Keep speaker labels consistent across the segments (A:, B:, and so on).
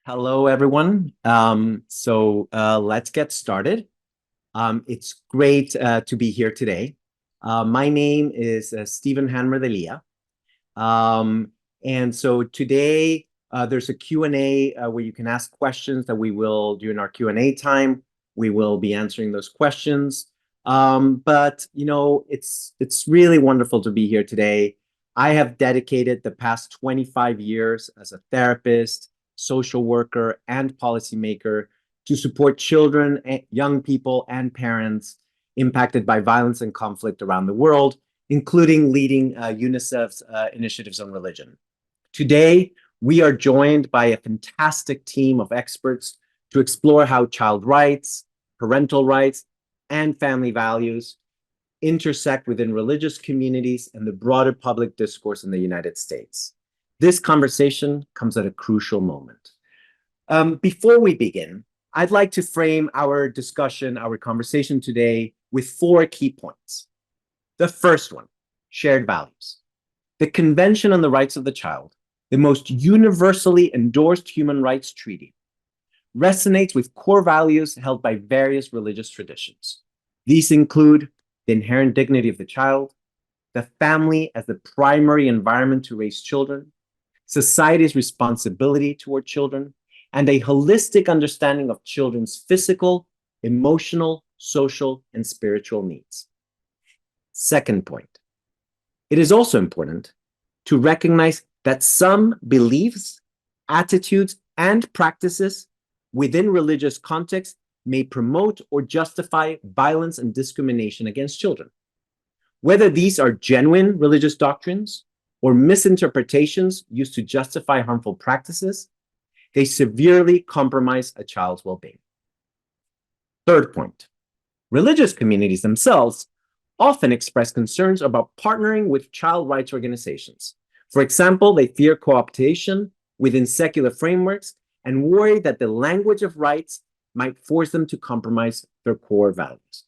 A: Hello, everyone. Let's get started. It's great to be here today. My name is Stephen Hanmer-Delia. And so today there's a Q&A where you can ask questions that we will do in our Q&A time. We will be answering those questions. It's really wonderful to be here today. I have dedicated the past 25 years as a therapist, social worker, and policymaker to support children, young people, and parents impacted by violence and conflict around the world, including leading UNICEF's initiatives on religion. Today, we are joined by a fantastic team of experts to explore how child rights, parental rights, and family values intersect within religious communities and the broader public discourse in the United States. This conversation comes at a crucial moment. Before we begin, I'd like to frame our discussion, our conversation today with 4 key points. The first one, shared values. The Convention on the Rights of the Child, the most universally endorsed human rights treaty, resonates with core values held by various religious traditions. These include the inherent dignity of the child, the family as the primary environment to raise children, society's responsibility toward children, and a holistic understanding of children's physical, emotional, social, and spiritual needs. Second point, it is also important to recognize that some beliefs, attitudes, and practices within religious contexts may promote or justify violence and discrimination against children. Whether these are genuine religious doctrines or misinterpretations used to justify harmful practices, they severely compromise a child's well-being. Third point, religious communities themselves often express concerns about partnering with child rights organizations. For example, they fear co-optation within secular frameworks and worry that the language of rights might force them to compromise their core values.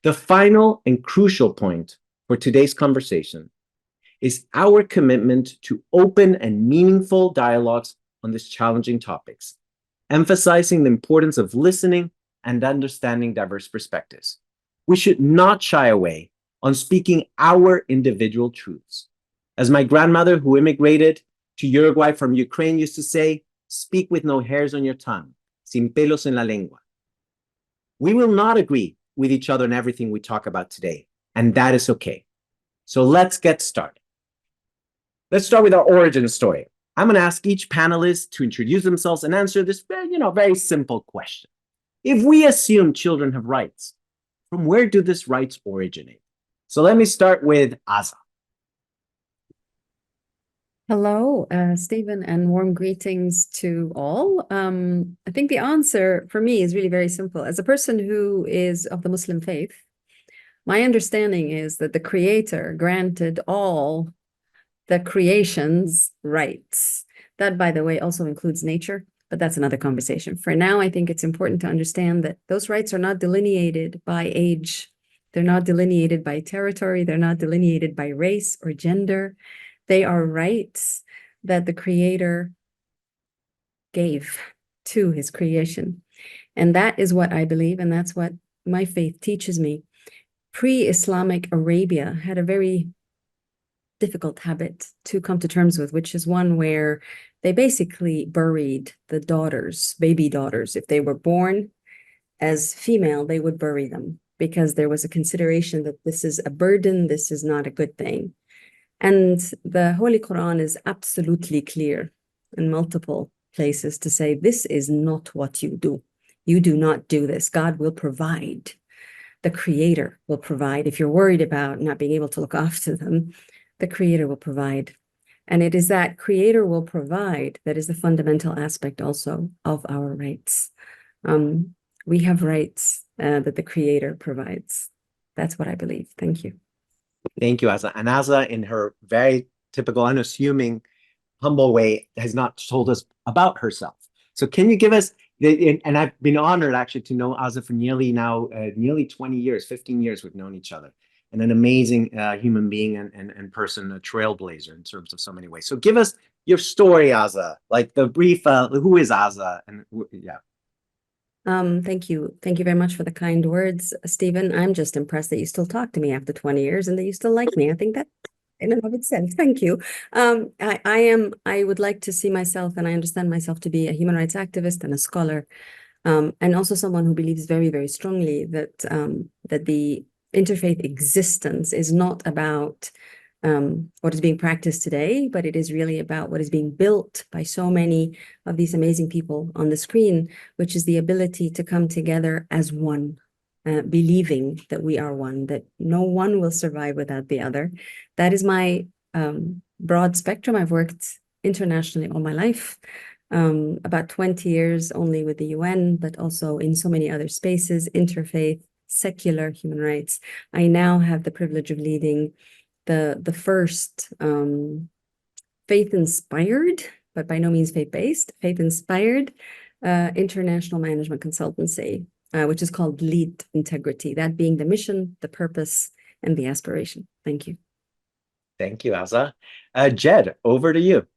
A: The final and crucial point for today's conversation is our commitment to open and meaningful dialogues on these challenging topics, emphasizing the importance of listening and understanding diverse perspectives. We should not shy away on speaking our individual truths. As my grandmother, who immigrated to Uruguay from Ukraine, used to say, "Speak with no hairs on your tongue, sin pelos en la lengua." We will not agree with each other on everything we talk about today, and that is okay. So let's get started. Let's start with our origin story. I'm going to ask each panelist to introduce themselves and answer this very simple question. If we assume children have rights, from where do these rights originate? So let me start with Aza.
B: Hello, Stephen, and warm greetings to all. I think the answer for me is really very simple. As a person who is of the Muslim faith, my understanding is that the Creator granted all the creation's rights. That, by the way, also includes nature, but that's another conversation. For now, I think it's important to understand that those rights are not delineated by age. They're not delineated by territory. They're not delineated by race or gender. They are rights that the Creator gave to his creation. And that is what I believe, and that's what my faith teaches me. Pre-Islamic Arabia had a very difficult habit to come to terms with, which is one where they basically buried the daughters, baby daughters. If they were born as female, they would bury them because there was a consideration that this is a burden, this is not a good thing. And the Holy Quran is absolutely clear in multiple places to say, this is not what you do. You do not do this. God will provide. The Creator will provide. If you're worried about not being able to look after them, the Creator will provide. And it is that Creator will provide that is the fundamental aspect also of our rights. We have rights that the Creator provides. That's what I believe. Thank you.
A: Thank you, Aza. And Aza, in her very typical, unassuming, humble way, has not told us about herself. So can you give us, and I've been honored actually to know Aza for nearly 20 years, 15 years we've known each other. and an amazing human being and person, a trailblazer in terms of so many ways. So give us your story, Aza, like the brief, who is Aza? And yeah.
B: Thank you. Thank you very much for the kind words, Stephen. I'm just impressed that you still talk to me after 20 years and that you still like me. I think that in and of itself, thank you. I would like to see myself, and I understand myself to be a human rights activist and a scholar, and also someone who believes very, very strongly that that the interfaith existence is not about what is being practiced today, but it is really about what is being built by so many of these amazing people on the screen, which is the ability to come together as one, believing that we are one, that no one will survive without the other. That is my broad spectrum. I've worked internationally all my life, about 20 years only with the UN, but also in so many other spaces, interfaith, secular human rights. I now have the privilege of leading the first faith-inspired, but by no means faith-based, faith-inspired international management consultancy, which is called Lead Integrity, that being the mission, the purpose, and the aspiration. Thank you.
A: Thank you, Aza. Jed, over to you.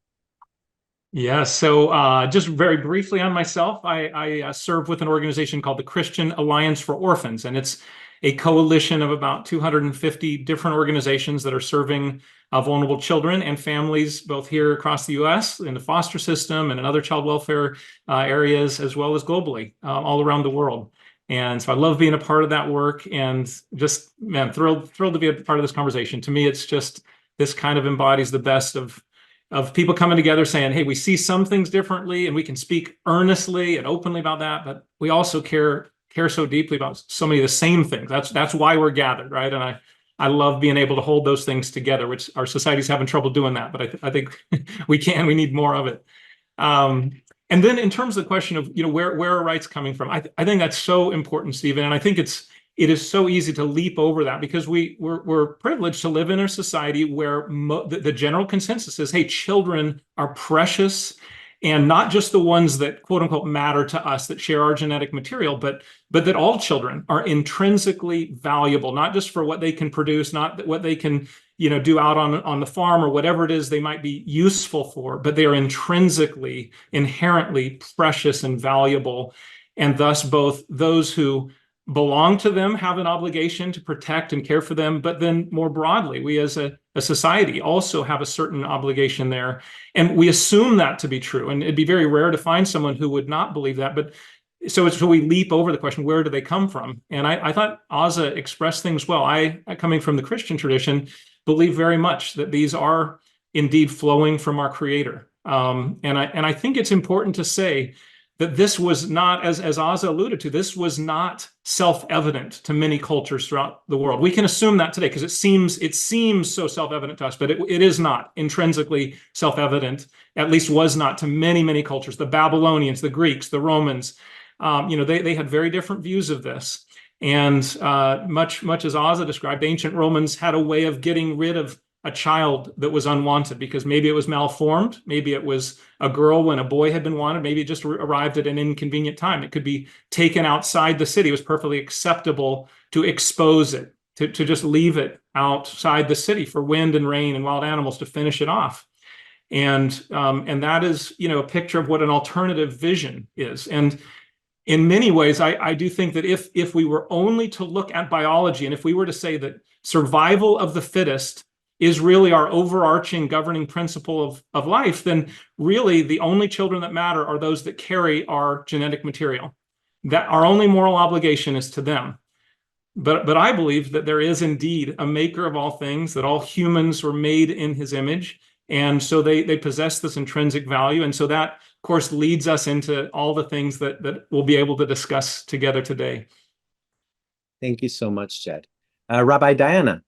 C: Yeah, so just very briefly on myself, I serve with an organization called the Christian Alliance for Orphans, and it's a coalition of about 250 different organizations that are serving vulnerable children and families, both here across the US in the foster system and in other child welfare areas, as well as globally, all around the world. And so I love being a part of that work, and just, man, thrilled to be a part of this conversation. To me, it's just, this kind of embodies the best of people coming together saying, hey, we see some things differently and we can speak earnestly and openly about that, but we also care so deeply about so many of the same things. That's why we're gathered, right? And I love being able to hold those things together, which our society's having trouble doing that, but I think we need more of it. And then in terms of the question of, where are rights coming from? I think that's so important, Stephen. And I think it is so easy to leap over that, because we're privileged to live in a society where the general consensus is, hey, children are precious, and not just the ones that quote unquote matter to us, that share our genetic material, but that all children are intrinsically valuable, not just for what they can produce, not what they can do out on the farm or whatever it is they might be useful for, but they are intrinsically, inherently precious and valuable. And thus both those who belong to them have an obligation to protect and care for them, but then more broadly, we as a society also have a certain obligation there. And we assume that to be true. And it'd be very rare to find someone who would not believe that. But so we leap over the question, where do they come from? And I thought Aza expressed things well. I, coming from the Christian tradition, believe very much that these are indeed flowing from our Creator. And I think it's important to say that this was not, as Aza alluded to, this was not self-evident to many cultures throughout the world. We can assume that today because it seems so self-evident to us, but it is not intrinsically self-evident, at least was not to many, many cultures. The Babylonians, the Greeks, the Romans, they had very different views of this. And much as Aza described, ancient Romans had a way of getting rid of a child that was unwanted, because maybe it was malformed, maybe it was a girl when a boy had been wanted, maybe it just arrived at an inconvenient time. It could be taken outside the city. It was perfectly acceptable to expose it, to just leave it outside the city for wind and rain and wild animals to finish it off. And that is, a picture of what an alternative vision is. And in many ways, I do think that if we were only to look at biology, and if we were to say that survival of the fittest is really our overarching governing principle of life, then really the only children that matter are those that carry our genetic material. That our only moral obligation is to them. But I believe that there is indeed a maker of all things, that all humans were made in his image. And so they possess this intrinsic value. And so that, of course, leads us into all the things that we'll be able to discuss together today.
A: Thank you so much, Jed. Rabbi Diana.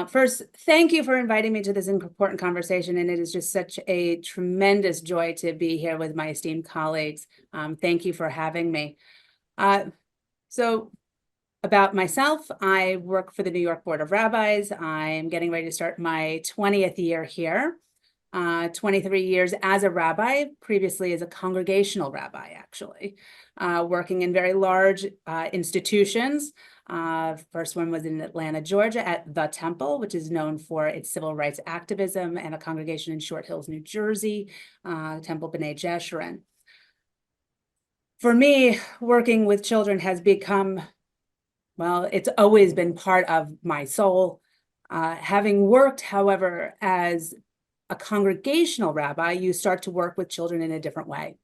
D: First, thank you for inviting me to this important conversation, and it is just such a tremendous joy to be here with my esteemed colleagues. Thank you for having me. So about myself, I work for the New York Board of Rabbis. I am getting ready to start my 20th year here. 23 years as a rabbi, previously as a congregational rabbi, actually, working in very large institutions. First one was in Atlanta, Georgia at the Temple, which is known for its civil rights activism, and a congregation in Short Hills, New Jersey, Temple B'nai Jeshurun. For me, working with children has become, well, it's always been part of my soul. Having worked, however, as a congregational rabbi, you start to work with children in a different way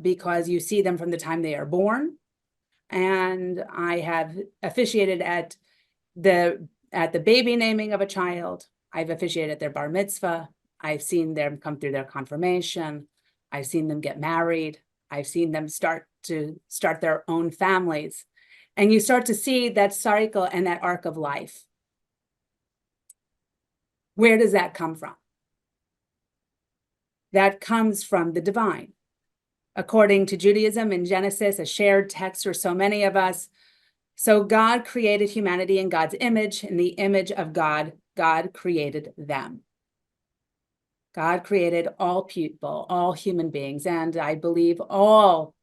D: because you see them from the time they are born. And I have officiated at the baby naming of a child. I've officiated at their bar mitzvah. I've seen them come through their confirmation. I've seen them get married. I've seen them start their own families. And you start to see that cycle and that arc of life. Where does that come from? That comes from the divine. According to Judaism in Genesis, a shared text for so many of us. So God created humanity in God's image. In the image of God, God created them. God created all people, all human beings, and I believe all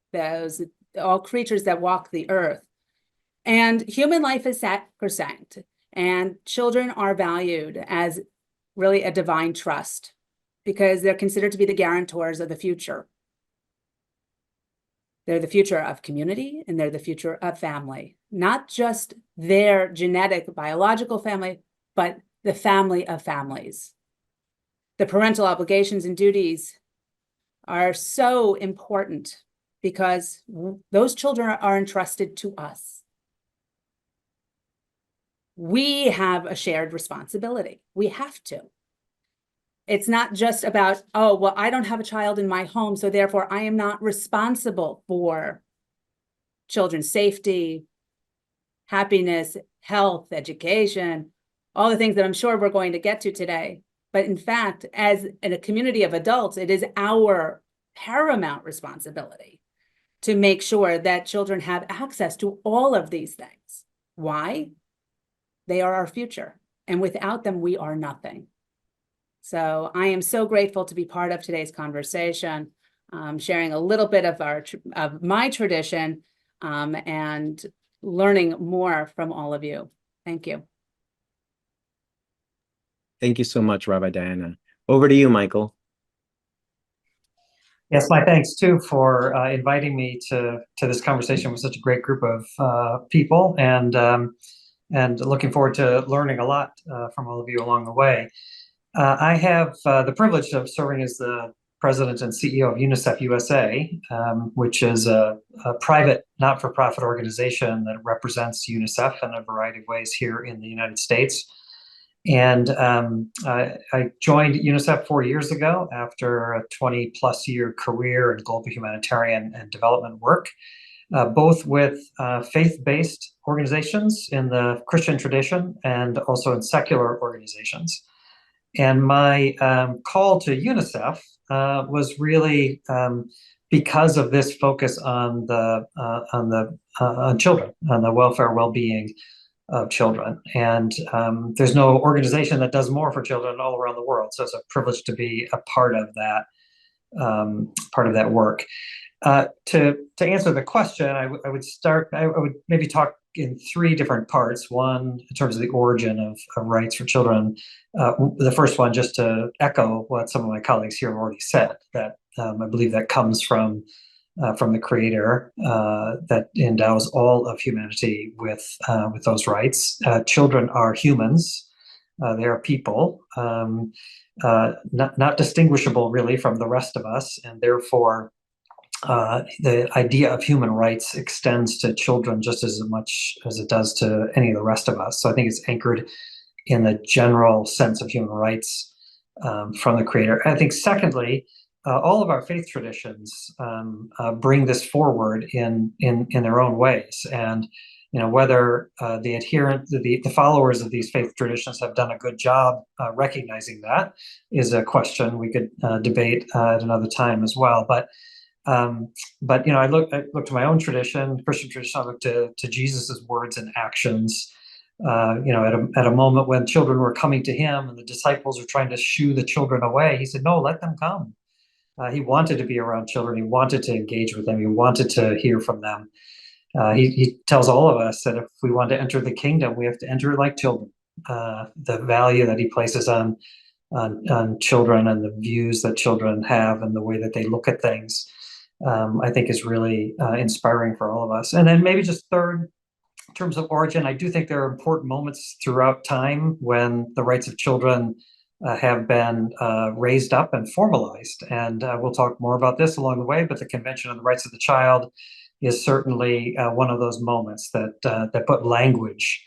D: creatures that walk the earth. And human life is sacrosanct, and children are valued as really a divine trust because they're considered to be the guarantors of the future. They're the future of community, and they're the future of family, not just their genetic, biological family, but the family of families. The parental obligations and duties are so important because those children are entrusted to us. We have a shared responsibility. We have to. It's not just about, oh, well, I don't have a child in my home, so therefore I am not responsible for children's safety, happiness, health, education, all the things that I'm sure we're going to get to today. But in fact, as in a community of adults, it is our paramount responsibility to make sure that children have access to all of these things. Why? They are our future, and without them, we are nothing. So I am so grateful to be part of today's conversation, sharing a little bit of my tradition and learning more from all of you. Thank you.
A: Thank you so much, Rabbi Diana. Over to you, Michael.
E: Yes, my thanks too for inviting me to this conversation with such a great group of people, and looking forward to learning a lot from all of you along the way. I have the privilege of serving as the president and CEO of UNICEF USA, which is a private not-for-profit organization that represents UNICEF in a variety of ways here in the United States. And I joined UNICEF 4 years ago after a 20-plus year career in global humanitarian and development work, both with faith-based organizations in the Christian tradition and also in secular organizations. And my call to UNICEF was really because of this focus on children, on the welfare, well-being of children. And there's no organization that does more for children all around the world. So it's a privilege to be a part of that work. To answer the question, I would maybe talk in three different parts. One, in terms of the origin of rights for children. The first one, just to echo what some of my colleagues here have already said, that I believe that comes from the Creator that endows all of humanity with those rights. Children are humans. They are people, not distinguishable really from the rest of us, and therefore the idea of human rights extends to children just as much as it does to any of the rest of us. So I think it's anchored in the general sense of human rights from the Creator. I think secondly, all of our faith traditions bring this forward in their own ways, and whether the followers of these faith traditions have done a good job recognizing that is a question we could debate at another time as well. But I look to my own tradition, Christian tradition. I look to Jesus's words and actions. At a moment when children were coming to him and the disciples were trying to shoo the children away, he said, "No, let them come." He wanted to be around children. He wanted to engage with them. He wanted to hear from them. he tells all of us that if we want to enter the kingdom, we have to enter it like children. The value that he places on children and the views that children have and the way that they look at things, I think is really inspiring for all of us. And then maybe just third, in terms of origin, I do think there are important moments throughout time when the rights of children have been raised up and formalized. And we'll talk more about this along the way, but the Convention on the Rights of the Child is certainly one of those moments that put language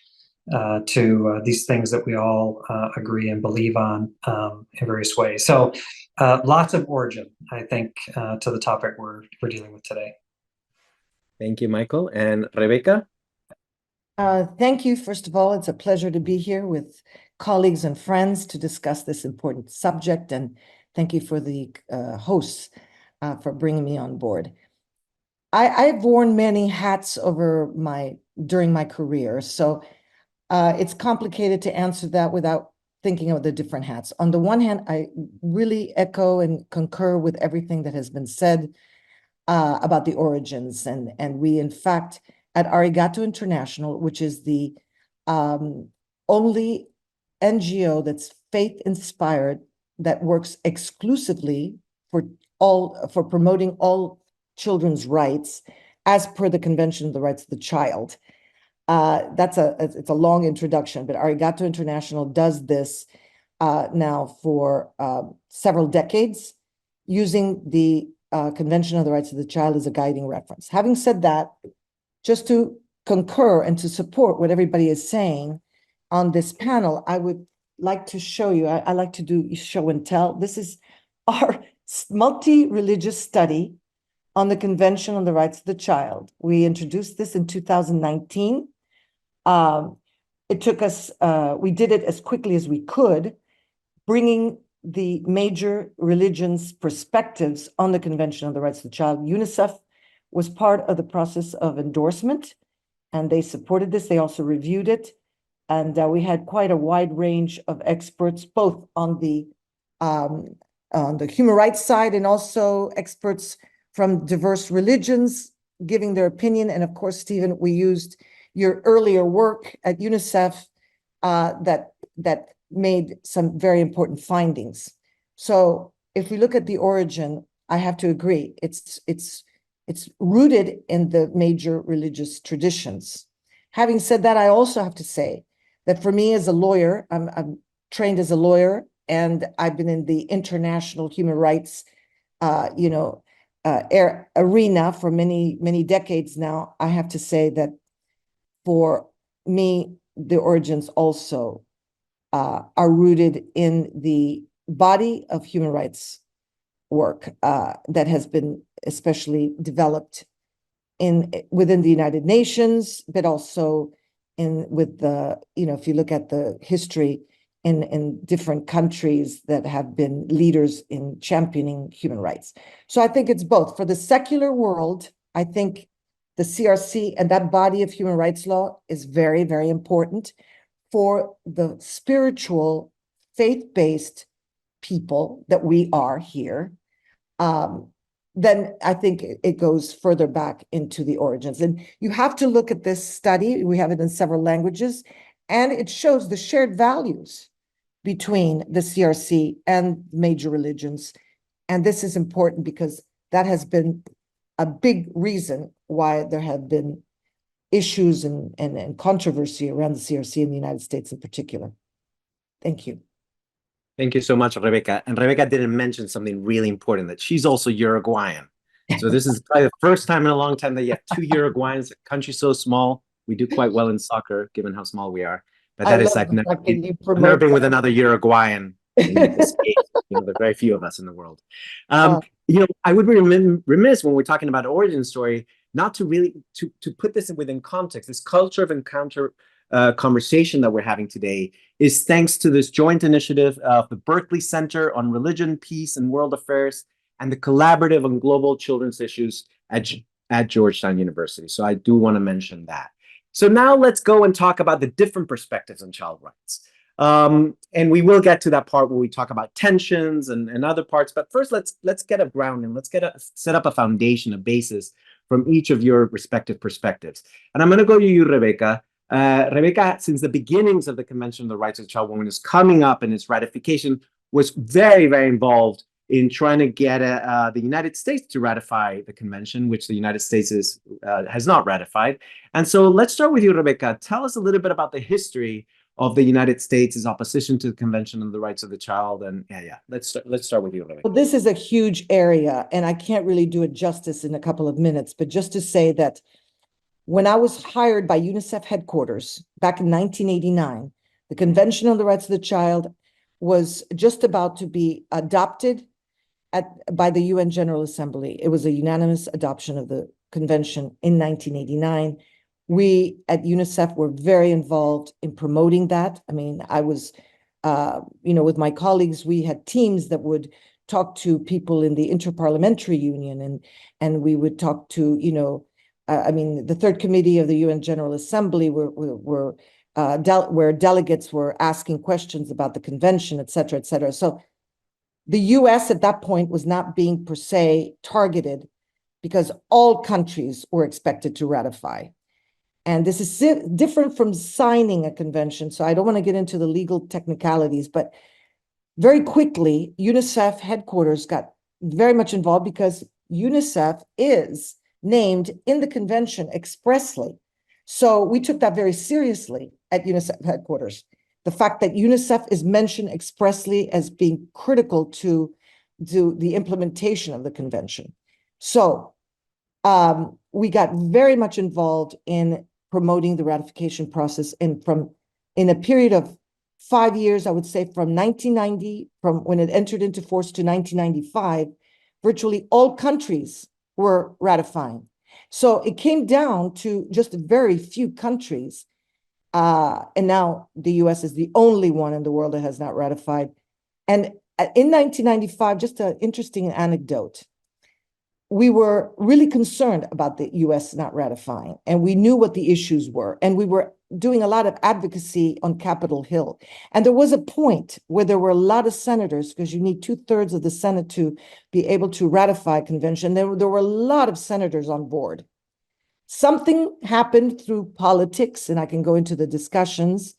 E: to these things that we all agree and believe on in various ways. So lots of origin, I think, to the topic we're dealing with today.
A: Thank you, Michael. And Rebecca?
F: Thank you. First of all, it's a pleasure to be here with colleagues and friends to discuss this important subject. And thank you for the hosts for bringing me on board. I've worn many hats during my career, so it's complicated to answer that without thinking of the different hats. On the one hand, I really echo and concur with everything that has been said about the origins, and we, in fact, at Arigato International, which is the only NGO that's faith-inspired that works exclusively for promoting all children's rights as per the Convention on the Rights of the Child. It's a long introduction, but Arigato International does this now for several decades, using the Convention on the Rights of the Child as a guiding reference. Having said that, just to concur and to support what everybody is saying on this panel, I would like to show you, I like to do show and tell. This is our multi-religious study on the Convention on the Rights of the Child. We introduced this in 2019. It took us, we did it as quickly as we could, bringing the major religions' perspectives on the Convention on the Rights of the Child. UNICEF was part of the process of endorsement, and they supported this. They also reviewed it, and we had quite a wide range of experts, both on the human rights side and also experts from diverse religions giving their opinion. And of course, Stephen, we used your earlier work at UNICEF that made some very important findings. So if we look at the origin, I have to agree, it's rooted in the major religious traditions. Having said that, I also have to say that for me as a lawyer, I'm trained as a lawyer, and I've been in the international human rights, arena for many, many decades now. I have to say that for me, the origins also are rooted in the body of human rights work that has been especially developed within the United Nations, but also if you look at the history in different countries that have been leaders in championing human rights. So I think it's both. For the secular world, I think the CRC and that body of human rights law is very, very important. For the spiritual, faith-based people that we are here, then I think it goes further back into the origins. And you have to look at this study. We have it in several languages, and it shows the shared values between the CRC and major religions. And this is important because that has been a big reason why there have been issues and controversy around the CRC in the United States in particular. Thank you.
A: Thank you so much, Rebecca. And Rebecca didn't mention something really important, that she's also Uruguayan. So this is probably the first time in a long time that you have two Uruguayans. A country so small, we do quite well in soccer, given how small we are. But that is, I've never been with another Uruguayan. There are very few of us in the world. I would be remiss when we're talking about origin story, not to really to put this within context. This culture of encounter conversation that we're having today is thanks to this joint initiative of the Berkley Center on Religion, Peace, and World Affairs, and the Collaborative on Global Children's Issues at Georgetown University. So I do want to mention that. So now let's go and talk about the different perspectives on child rights. And we will get to that part where we talk about tensions and other parts. But first, let's get a grounding. Let's set up a foundation, a basis from each of your respective perspectives. And I'm going to go to you, Rebecca. Rebecca, since the beginnings of the Convention on the Rights of the Child, when it was coming up and its ratification, was very, very involved in trying to get the United States to ratify the convention, which the United States has not ratified. And so let's start with you, Rebecca. Tell us a little bit about the history of the United States' opposition to the Convention on the Rights of the Child. And let's start with you, Rebecca.
F: Well, this is a huge area, and I can't really do it justice in a couple of minutes, but just to say that when I was hired by UNICEF headquarters back in 1989, the Convention on the Rights of the Child was just about to be adopted by the UN General Assembly. It was a unanimous adoption of the convention in 1989. We at UNICEF were very involved in promoting that. I mean, I was, with my colleagues, we had teams that would talk to people in the Interparliamentary Union, and we would talk to, the Third Committee of the UN General Assembly where delegates were asking questions about the convention, et cetera, et cetera. So the US at that point was not being per se targeted because all countries were expected to ratify. And this is different from signing a convention. So I don't want to get into the legal technicalities, but very quickly, UNICEF headquarters got very much involved because UNICEF is named in the convention expressly. So we took that very seriously at UNICEF headquarters. The fact that UNICEF is mentioned expressly as being critical to the implementation of the convention. So we got very much involved in promoting the ratification process, and in a period of 5 years, I would say from 1990, from when it entered into force to 1995, virtually all countries were ratifying. So it came down to just very few countries. And now the US is the only one in the world that has not ratified. And in 1995, just an interesting anecdote, we were really concerned about the US not ratifying, and we knew what the issues were. And we were doing a lot of advocacy on Capitol Hill. And there was a point where there were a lot of senators, because you need 2/3 of the Senate to be able to ratify a convention. There were a lot of senators on board. Something happened through politics, and I can go into the discussions,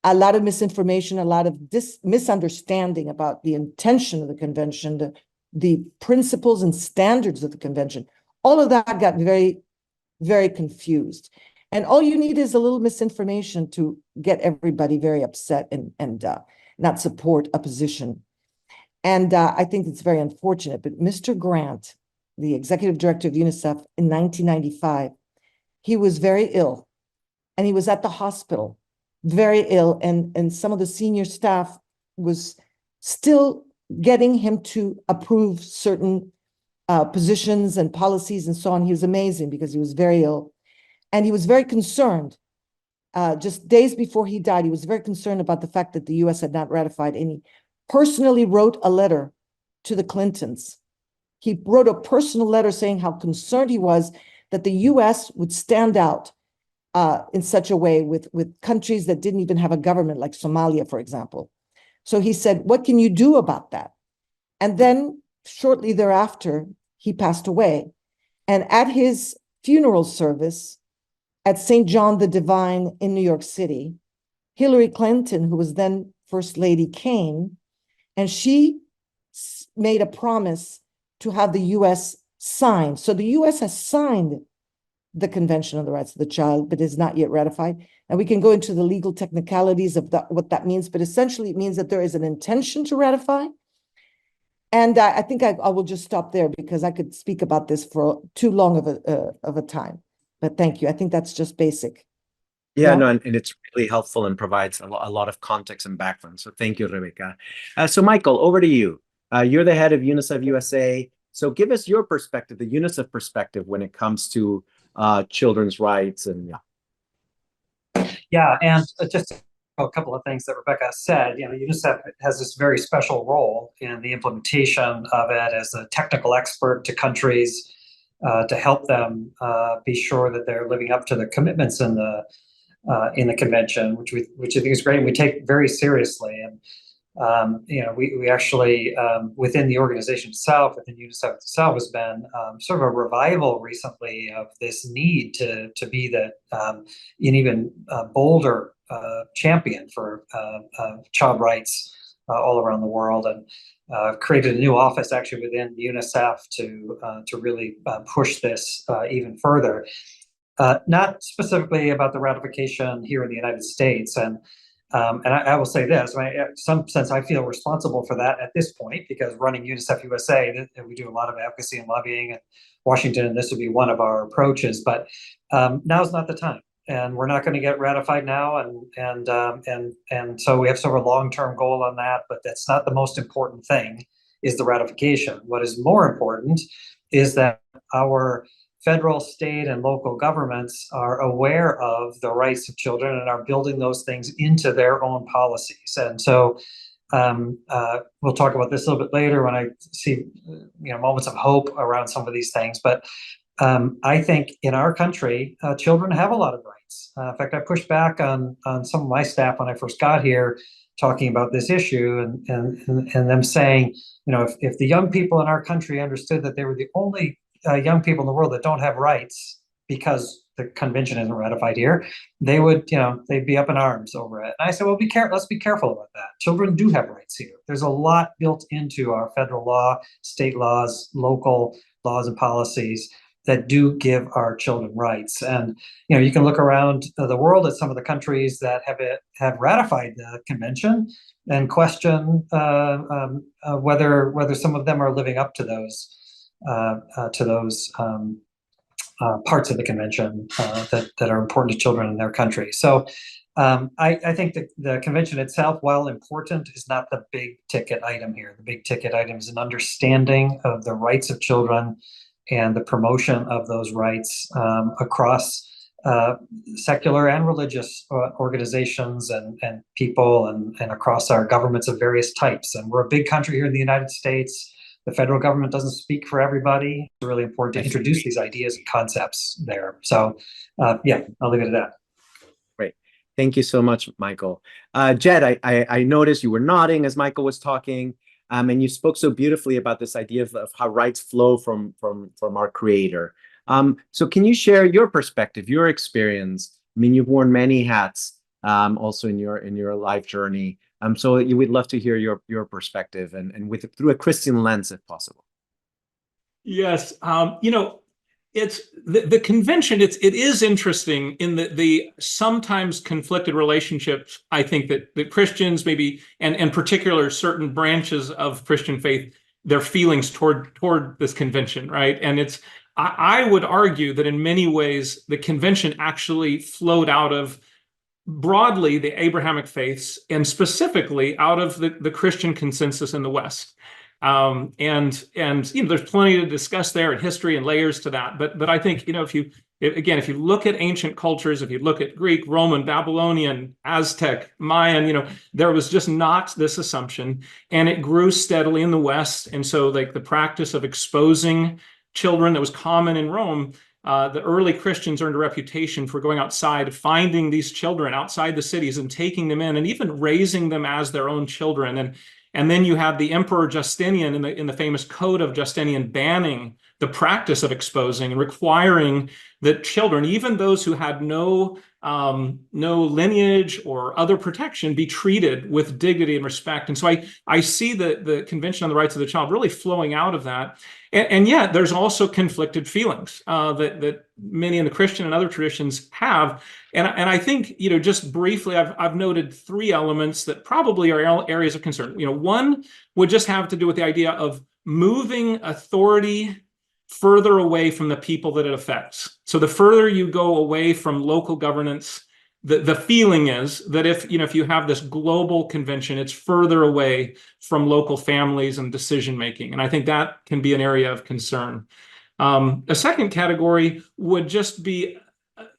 F: a lot of misinformation, a lot of misunderstanding about the intention of the convention, the principles and standards of the convention. All of that got very, very confused. And all you need is a little misinformation to get everybody very upset and not support a position. And I think it's very unfortunate. But Mr. Grant, the executive director of UNICEF in 1995, he was very ill, and he was at the hospital, very ill. And some of the senior staff was still getting him to approve certain positions and policies and so on. He was amazing because he was very ill. And he was very concerned. Just days before he died, he was very concerned about the fact that the US had not ratified. And he personally wrote a letter to the Clintons. He wrote a personal letter saying how concerned he was that the US would stand out in such a way with countries that didn't even have a government, like Somalia, for example. So he said, what can you do about that? And then shortly thereafter, he passed away. And at his funeral service at St. John the Divine in New York City, Hillary Clinton, who was then First Lady, came, and she made a promise to have the US sign. So the US has signed the Convention on the Rights of the Child, but is not yet ratified. And we can go into the legal technicalities of what that means, but essentially it means that there is an intention to ratify. And I think I will just stop there because I could speak about this for too long of a time. But thank you. I think that's just basic.
A: Yeah, no, and it's really helpful and provides a lot of context and background. So thank you, Rebecca. So Michael, over to you. You're the head of UNICEF USA. So give us your perspective, the UNICEF perspective, when it comes to children's rights and
E: Yeah, and just a couple of things that Rebecca said. UNICEF has this very special role in the implementation of it as a technical expert to countries to help them be sure that they're living up to the commitments in the convention, which I think is great, and we take very seriously. And We actually, within the organization itself, within UNICEF itself, has been sort of a revival recently of this need to be an even bolder champion for child rights all around the world, and created a new office actually within UNICEF to really push this even further. Not specifically about the ratification here in the United States, and I will say this: in some sense, I feel responsible for that at this point, because running UNICEF USA, we do a lot of advocacy and lobbying in Washington, and this would be one of our approaches. But now's not the time, and we're not going to get ratified now, and so we have sort of a long-term goal on that. But that's not the most important thing, is the ratification. What is more important is that our federal, state, and local governments are aware of the rights of children and are building those things into their own policies. And so we'll talk about this a little bit later when I see moments of hope around some of these things. But I think in our country, children have a lot of rights. In fact, I pushed back on some of my staff when I first got here, talking about this issue, and them saying, if the young people in our country understood that they were the only young people in the world that don't have rights because the convention isn't ratified here, they would, they'd be up in arms over it. And I said, well, let's be careful about that. Children do have rights here. There's a lot built into our federal law, state laws, local laws and policies that do give our children rights. And you can look around the world at some of the countries that have ratified the convention and question whether some of them are living up to those parts of the convention that are important to children in their country. So I think the convention itself, while important, is not the big ticket item here. The big ticket item is an understanding of the rights of children and the promotion of those rights across secular and religious organizations and people, and across our governments of various types. And we're a big country here in the United States. The federal government doesn't speak for everybody. It's really important to introduce these ideas and concepts there. So, I'll leave it at that.
A: Great. Thank you so much, Michael. Jed, I noticed you were nodding as Michael was talking, and you spoke so beautifully about this idea of how rights flow from our Creator. So can you share your perspective, your experience? I mean, you've worn many hats also in your life journey. So you would love to hear your perspective and through a Christian lens, if possible.
C: Yes, it's the convention. It is interesting in the sometimes conflicted relationships. I think that Christians maybe, and particular certain branches of Christian faith, their feelings toward this convention, right? And I would argue that in many ways the convention actually flowed out of broadly the Abrahamic faiths, and specifically out of the Christian consensus in the West. And there's plenty to discuss there in history and layers to that. But I think, if you look at ancient cultures, if you look at Greek, Roman, Babylonian, Aztec, Mayan, there was just not this assumption, and it grew steadily in the West. And so like the practice of exposing children that was common in Rome, the early Christians earned a reputation for going outside, finding these children outside the cities and taking them in, and even raising them as their own children. And then you have the Emperor Justinian in the famous Code of Justinian banning the practice of exposing and requiring that children, even those who had no lineage or other protection, be treated with dignity and respect. And so I see the Convention on the Rights of the Child really flowing out of that. And yet there's also conflicted feelings that many in the Christian and other traditions have. And I think, just briefly, I've noted three elements that probably are areas of concern. One would just have to do with the idea of moving authority further away from the people that it affects. So the further you go away from local governance, the feeling is that if you have this global convention, it's further away from local families and decision making. And I think that can be an area of concern. A second category would just be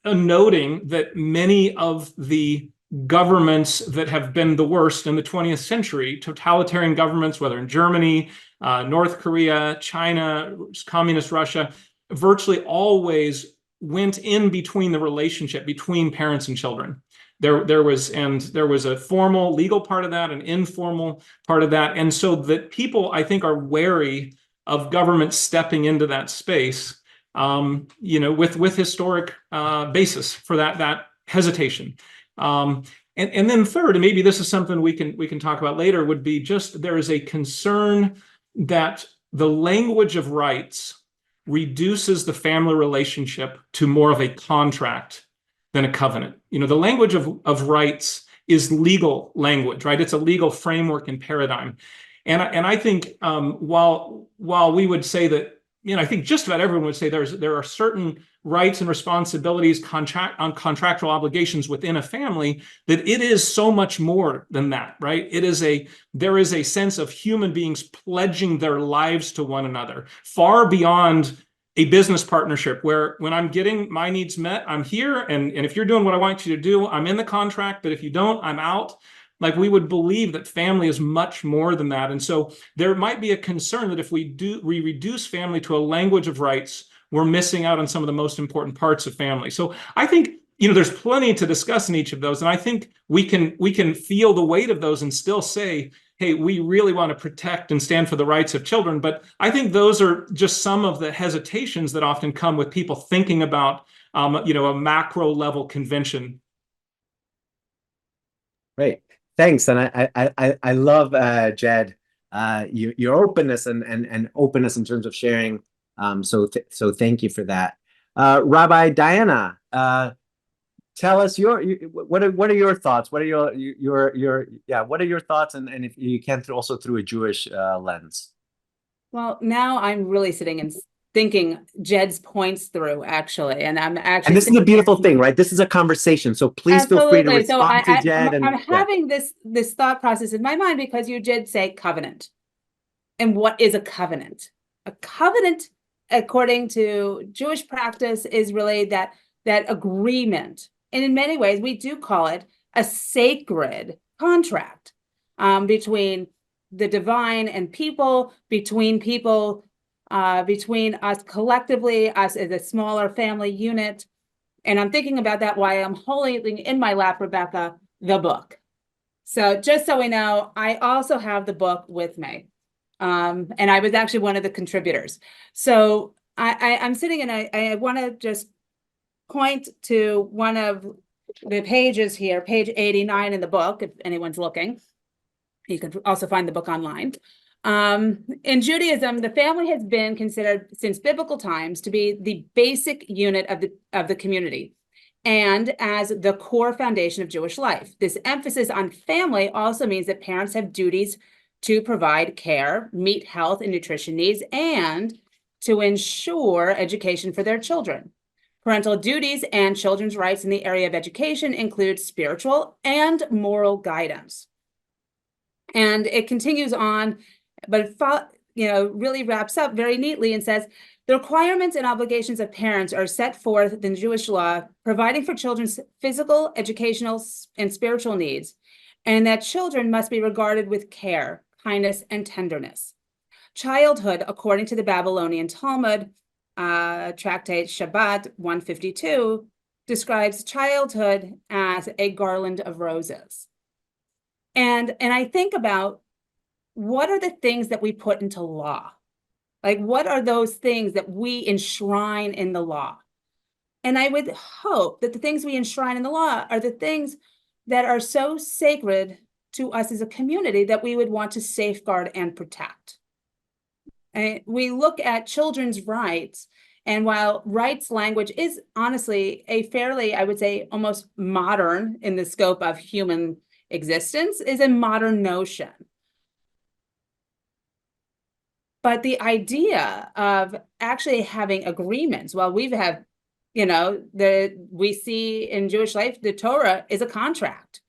C: noting that many of the governments that have been the worst in the 20th century, totalitarian governments, whether in Germany, North Korea, China, communist Russia, virtually always went in between the relationship between parents and children. There was a formal legal part of that, an informal part of that. And so that people, I think, are wary of government stepping into that space, with historic basis for that hesitation. And then third, and maybe this is something we can talk about later, would be just there is a concern that the language of rights reduces the family relationship to more of a contract than a covenant. The language of rights is legal language, right? It's a legal framework and paradigm. And I think while we would say that, I think just about everyone would say there are certain rights and responsibilities, contractual obligations within a family, that it is so much more than that, right? There is a sense of human beings pledging their lives to one another, far beyond a business partnership where when I'm getting my needs met, I'm here. And if you're doing what I want you to do, I'm in the contract. But if you don't, I'm out. Like, we would believe that family is much more than that. And so there might be a concern that if we reduce family to a language of rights, we're missing out on some of the most important parts of family. So I think, there's plenty to discuss in each of those. And I think we can feel the weight of those and still say, hey, we really want to protect and stand for the rights of children. But I think those are just some of the hesitations that often come with people thinking about, a macro level convention.
A: Great. Thanks. And I love, Jed, your openness and openness in terms of sharing. So thank you for that. Rabbi Diana, tell us what are your thoughts? What are what are your thoughts? And if you can, also through a Jewish lens.
D: Well, now I'm really sitting and thinking Jed's points through, actually, and I'm actually.
A: And this is a beautiful thing, right? This is a conversation, so please feel free to respond to Jed.
D: I'm having this thought process in my mind because you did say covenant, and what is a covenant? A covenant, according to Jewish practice, is really that agreement, and in many ways we do call it a sacred contract between the divine and people, between us collectively, us as a smaller family unit. And I'm thinking about that while I'm holding in my lap, Rebecca, the book. So just so we know, I also have the book with me. And I was actually one of the contributors. So I'm sitting and I want to just point to one of the pages here, page 89 in the book, if anyone's looking. You can also find the book online. In Judaism, the family has been considered since biblical times to be the basic unit of the community and as the core foundation of Jewish life. This emphasis on family also means that parents have duties to provide care, meet health and nutrition needs, and to ensure education for their children. Parental duties and children's rights in the area of education include spiritual and moral guidance. And it continues on, but it really wraps up very neatly and says, the requirements and obligations of parents are set forth in Jewish law, providing for children's physical, educational, and spiritual needs, and that children must be regarded with care, kindness, and tenderness. Childhood, according to the Babylonian Talmud, Tractate Shabbat 152, describes childhood as a garland of roses. And I think about, what are the things that we put into law? Like, what are those things that we enshrine in the law? And I would hope that the things we enshrine in the law are the things that are so sacred to us as a community that we would want to safeguard and protect. And we look at children's rights, and while rights language is honestly a fairly, I would say, almost modern in the scope of human existence, is a modern notion. But the idea of actually having agreements, well, we see in Jewish life, the Torah is a contract.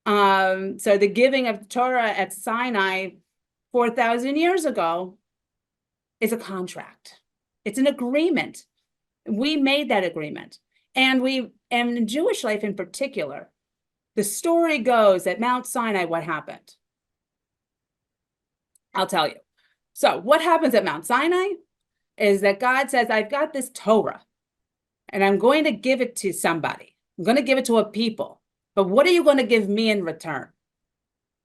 D: So the giving of Torah at Sinai 4,000 years ago is a contract. It's an agreement. We made that agreement. And in Jewish life in particular, the story goes at Mount Sinai, what happened? I'll tell you. So what happens at Mount Sinai is that God says, I've got this Torah, and I'm going to give it to somebody. I'm going to give it to a people. but what are you going to give me in return?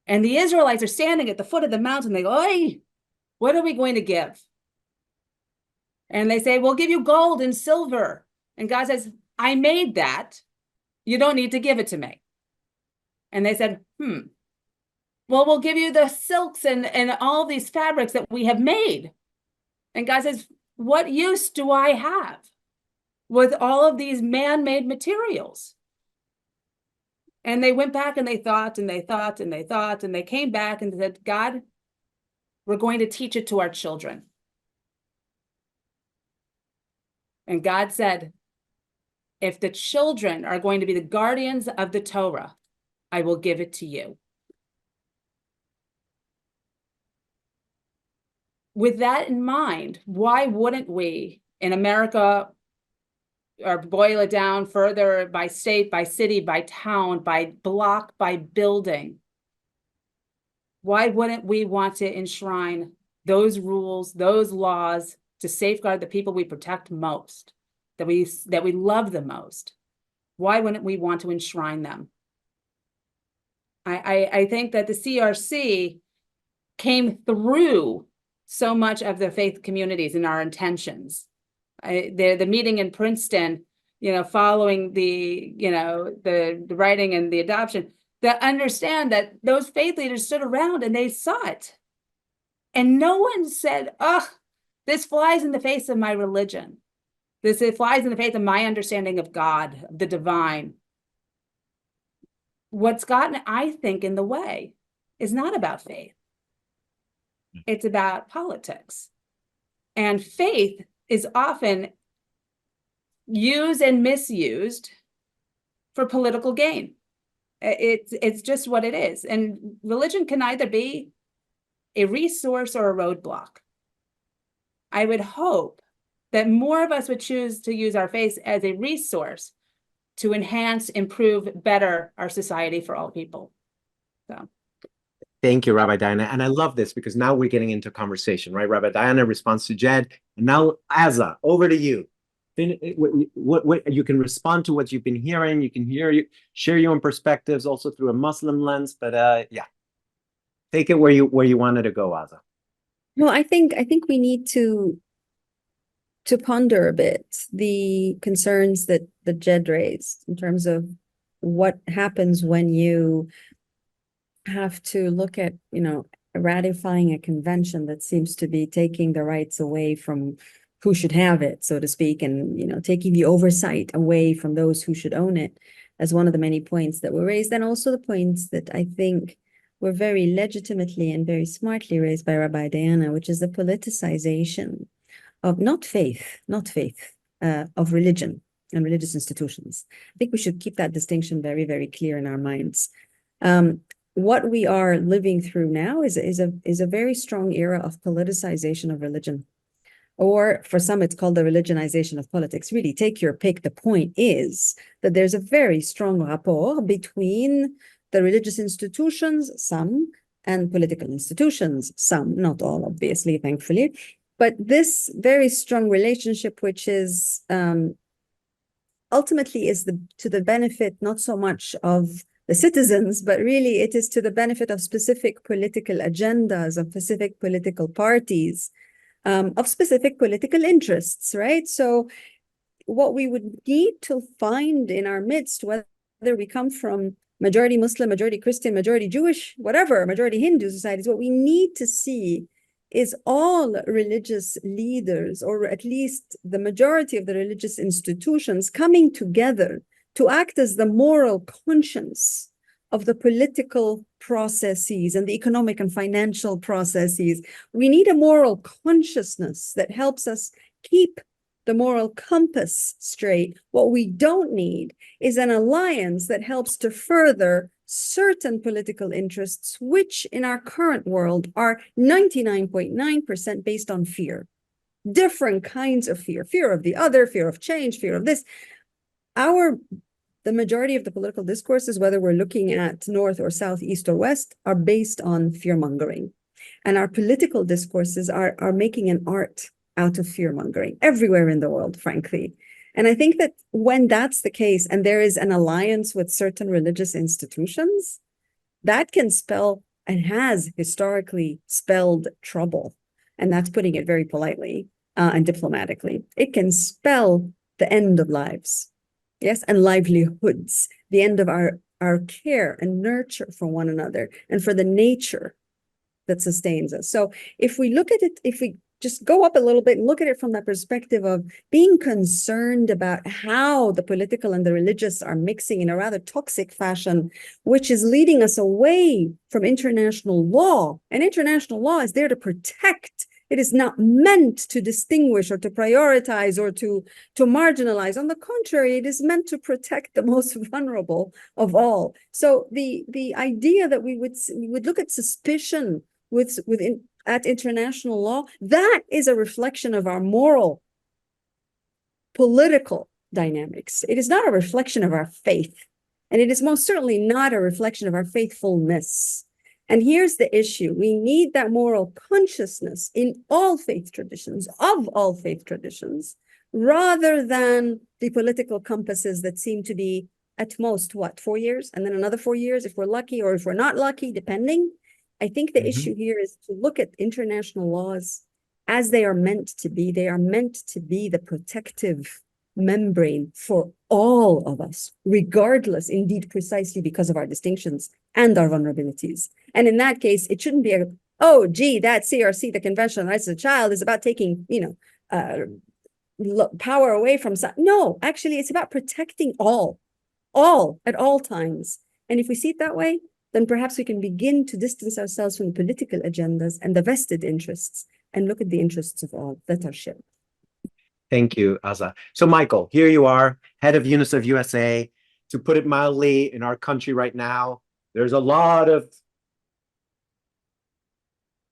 D: And the Israelites are standing at the foot of the mountain. They go, hey, what are we going to give? And they say, we'll give you gold and silver. And God says, I made that. You don't need to give it to me. And they said, well, we'll give you the silks and all these fabrics that we have made. And God says, what use do I have with all of these man-made materials? And they went back and they thought and they thought and they thought, and they came back and said, God, we're going to teach it to our children. And God said, if the children are going to be the guardians of the Torah, I will give it to you. With that in mind, why wouldn't we in America, or boil it down further by state, by city, by town, by block, by building, why wouldn't we want to enshrine those rules, those laws to safeguard the people we protect most, that we love the most? Why wouldn't we want to enshrine them? I think that the CRC came through so much of the faith communities in our intentions. The meeting in Princeton, following the writing and the adoption, that understand that those faith leaders stood around and they saw it. And no one said, oh, this flies in the face of my religion. It flies in the face of my understanding of God, of the divine. What's gotten, I think, in the way is not about faith. It's about politics. And faith is often used and misused for political gain. It's just what it is. And religion can either be a resource or a roadblock. I would hope that more of us would choose to use our faith as a resource to enhance, improve, better our society for all people. So.
A: Thank you, Rabbi Diana. And I love this because now we're getting into conversation, right? Rabbi Diana responds to Jed. And now, Azza, over to you. What you can respond to what you've been hearing. You can share your own perspectives also through a Muslim lens. But yeah, take it where you wanted to go, Azza.
B: No, I think we need to ponder a bit the concerns that Jed raised in terms of what happens when you have to look at, ratifying a convention that seems to be taking the rights away from who should have it, so to speak, and, taking the oversight away from those who should own it, as one of the many points that were raised, and also the points that I think were very legitimately and very smartly raised by Rabbi Diana, which is the politicization of not faith, of religion and religious institutions. I think we should keep that distinction very, very clear in our minds. What we are living through now is a very strong era of politicization of religion. Or for some, it's called the religionization of politics. Really, take your pick. The point is that there's a very strong rapport between the religious institutions, some, and political institutions, some, not all, obviously, thankfully. But this very strong relationship, which is ultimately is to the benefit not so much of the citizens, but really it is to the benefit of specific political agendas, of specific political parties, of specific political interests, right? So what we would need to find in our midst, whether we come from majority Muslim, majority Christian, majority Jewish, whatever, majority Hindu societies, what we need to see is all religious leaders, or at least the majority of the religious institutions, coming together to act as the moral conscience of the political processes and the economic and financial processes. We need a moral consciousness that helps us keep the moral compass straight. What we don't need is an alliance that helps to further certain political interests, which in our current world are 99.9% based on fear. Different kinds of fear of the other, fear of change, fear of this. The majority of the political discourses, whether we're looking at North or South, East or West, are based on fear-mongering. And our political discourses are making an art out of fear-mongering everywhere in the world, frankly. And I think that when that's the case, and there is an alliance with certain religious institutions, that can spell and has historically spelled trouble. And that's putting it very politely and diplomatically. It can spell the end of lives, yes, and livelihoods, the end of our care and nurture for one another and for the nature that sustains us. So if we look at it, if we just go up a little bit and look at it from that perspective of being concerned about how the political and the religious are mixing in a rather toxic fashion, which is leading us away from international law. And international law is there to protect. It is not meant to distinguish or to prioritize or to marginalize. On the contrary, it is meant to protect the most vulnerable of all. So the idea that we would look at suspicion at international law, that is a reflection of our moral, political dynamics. It is not a reflection of our faith. And it is most certainly not a reflection of our faithfulness. And here's the issue. We need that moral consciousness in all faith traditions, of all faith traditions, rather than the political compasses that seem to be at most, 4 years, and then another 4 years if we're lucky, or if we're not lucky, depending. I think the issue here is to look at international laws as they are meant to be. They are meant to be the protective membrane for all of us, regardless, indeed, precisely because of our distinctions and our vulnerabilities. And in that case, it shouldn't be oh, gee, that CRC, the Convention on the Rights of the Child, is about taking, power away from some. No, actually, it's about protecting all at all times. And if we see it that way, then perhaps we can begin to distance ourselves from political agendas and the vested interests and look at the interests of all that are shared.
A: Thank you, Aza. So Michael, here you are, head of UNICEF USA. To put it mildly, in our country right now, there's a lot of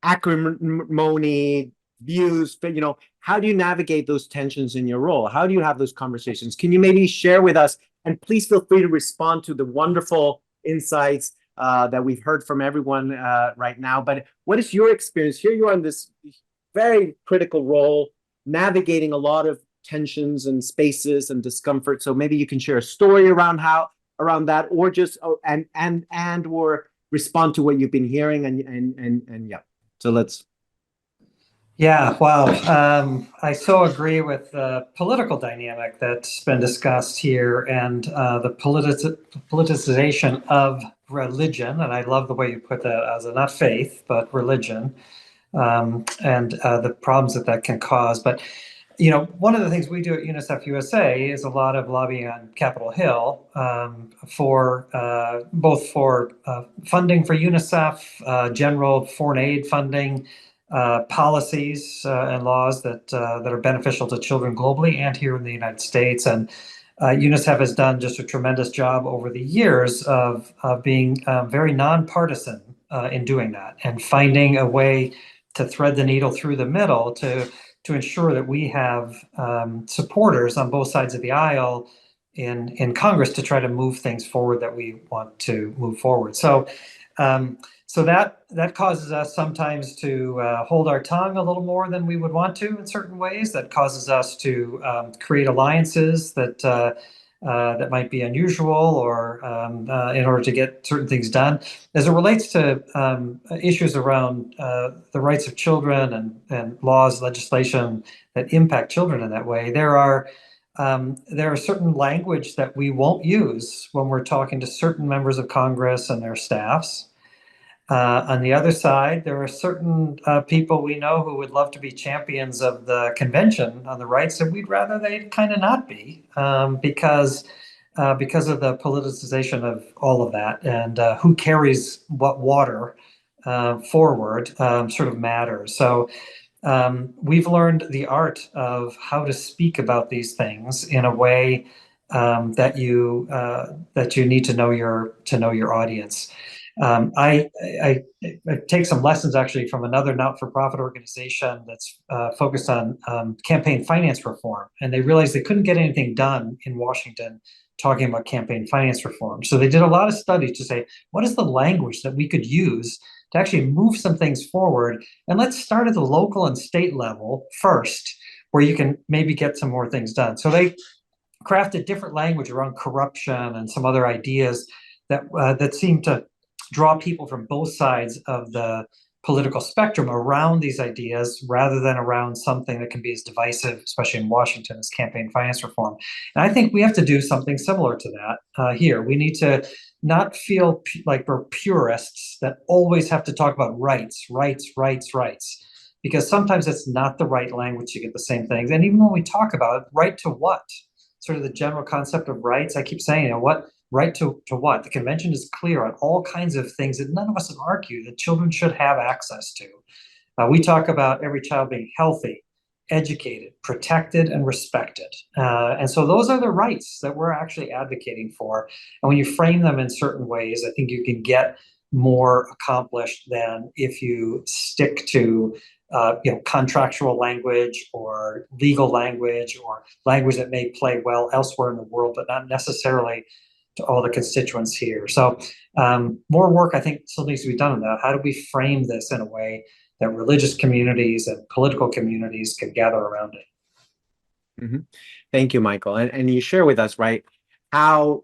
A: acrimony, views, how do you navigate those tensions in your role? How do you have those conversations? Can you maybe share with us, and please feel free to respond to the wonderful insights that we've heard from everyone right now, but what is your experience? Here you are in this very critical role, navigating a lot of tensions and spaces and discomfort. So maybe you can share a story around that, or just or respond to what you've been hearing, and yeah. So let's.
E: Yeah, wow. I so agree with the political dynamic that's been discussed here, and the politicization of religion. And I love the way you put that, as not faith, but religion, and the problems that can cause. But, one of the things we do at UNICEF USA is a lot of lobbying on Capitol Hill for both for funding for UNICEF, general foreign aid funding, policies and laws that are beneficial to children globally and here in the United States. And UNICEF has done just a tremendous job over the years of being very nonpartisan in doing that, and finding a way to thread the needle through the middle to ensure that we have supporters on both sides of the aisle in Congress to try to move things forward that we want to move forward. So that causes us sometimes to hold our tongue a little more than we would want to in certain ways. That causes us to create alliances that might be unusual, or in order to get certain things done. As it relates to issues around the rights of children and laws, legislation that impact children in that way, there are certain language that we won't use when we're talking to certain members of Congress and their staffs. On the other side, there are certain people we know who would love to be champions of the Convention on the Rights, and we'd rather they kind of not be, because of the politicization of all of that, and who carries what water forward sort of matters. So we've learned the art of how to speak about these things in a way that you need to know your audience. I take some lessons actually from another not-for-profit organization that's focused on campaign finance reform, and they realized they couldn't get anything done in Washington talking about campaign finance reform. So they did a lot of studies to say, what is the language that we could use to actually move some things forward? And let's start at the local and state level first, where you can maybe get some more things done. So they crafted different language around corruption and some other ideas that seem to draw people from both sides of the political spectrum around these ideas rather than around something that can be as divisive, especially in Washington, as campaign finance reform. And I think we have to do something similar to that here. We need to not feel like we're purists that always have to talk about rights, because sometimes it's not the right language to get the same things. And even when we talk about it, right to what? Sort of the general concept of rights, I keep saying, what right to what? The convention is clear on all kinds of things that none of us have argued that children should have access to. We talk about every child being healthy, educated, protected, and respected. And so those are the rights that we're actually advocating for. And when you frame them in certain ways, I think you can get more accomplished than if you stick to contractual language or legal language or language that may play well elsewhere in the world, but not necessarily to all the constituents here. So more work, I think, still needs to be done on that. How do we frame this in a way that religious communities and political communities can gather around it?
A: Thank you, Michael. And you share with us, right, how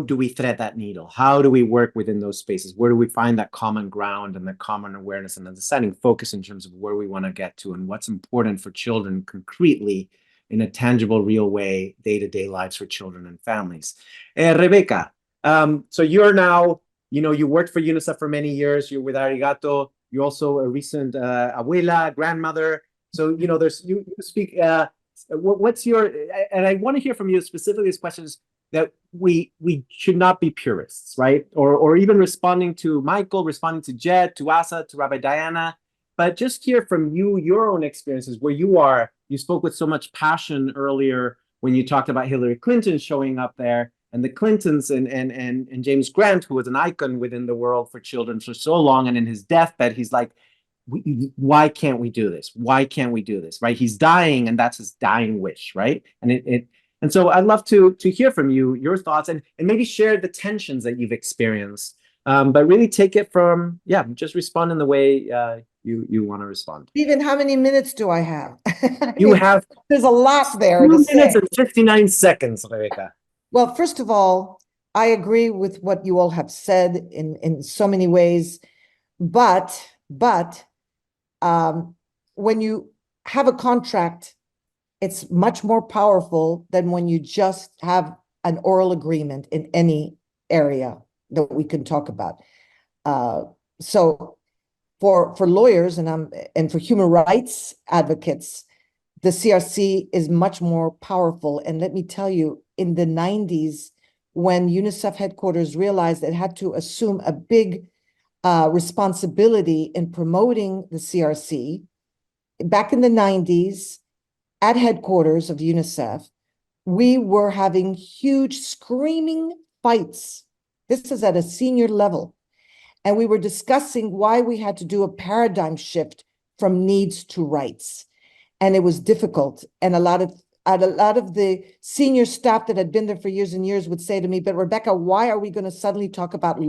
A: do we thread that needle? How do we work within those spaces? Where do we find that common ground and that common awareness and understanding focus in terms of where we want to get to and what's important for children concretely in a tangible, real way, day-to-day lives for children and families? Rebecca, so you're now, you worked for UNICEF for many years. You're with Arigato. You're also a recent abuela, grandmother. So, you speak, what's your, and I want to hear from you specifically these questions that we should not be purists, right? Or even responding to Michael, responding to Jed, to Asa, to Rabbi Diana, but just hear from you, your own experiences where you are. You spoke with so much passion earlier when you talked about Hillary Clinton showing up there and the Clintons and James Grant, who was an icon within the world for children for so long. And in his deathbed, he's like, why can't we do this? Why can't we do this, right? He's dying and that's his dying wish, right? And so I'd love to hear from you, your thoughts, and maybe share the tensions that you've experienced, but really take it from, just respond in the way you want to respond.
F: Stephen, how many minutes do I have?
A: You have
F: there's a lot there
A: 2
F: to
A: minutes
F: say.
A: and 59 seconds, Rebecca.
F: Well, first of all, I agree with what you all have said in so many ways, but when you have a contract, it's much more powerful than when you just have an oral agreement in any area that we can talk about. So for lawyers and for human rights advocates, the CRC is much more powerful. And let me tell you, in the 90s, when UNICEF headquarters realized it had to assume a big responsibility in promoting the CRC, back in the 90s, at headquarters of UNICEF, we were having huge screaming fights. This is at a senior level. And we were discussing why we had to do a paradigm shift from needs to rights. And it was difficult. And a lot of the senior staff that had been there for years and years would say to me, but Rebecca, why are we going to suddenly talk about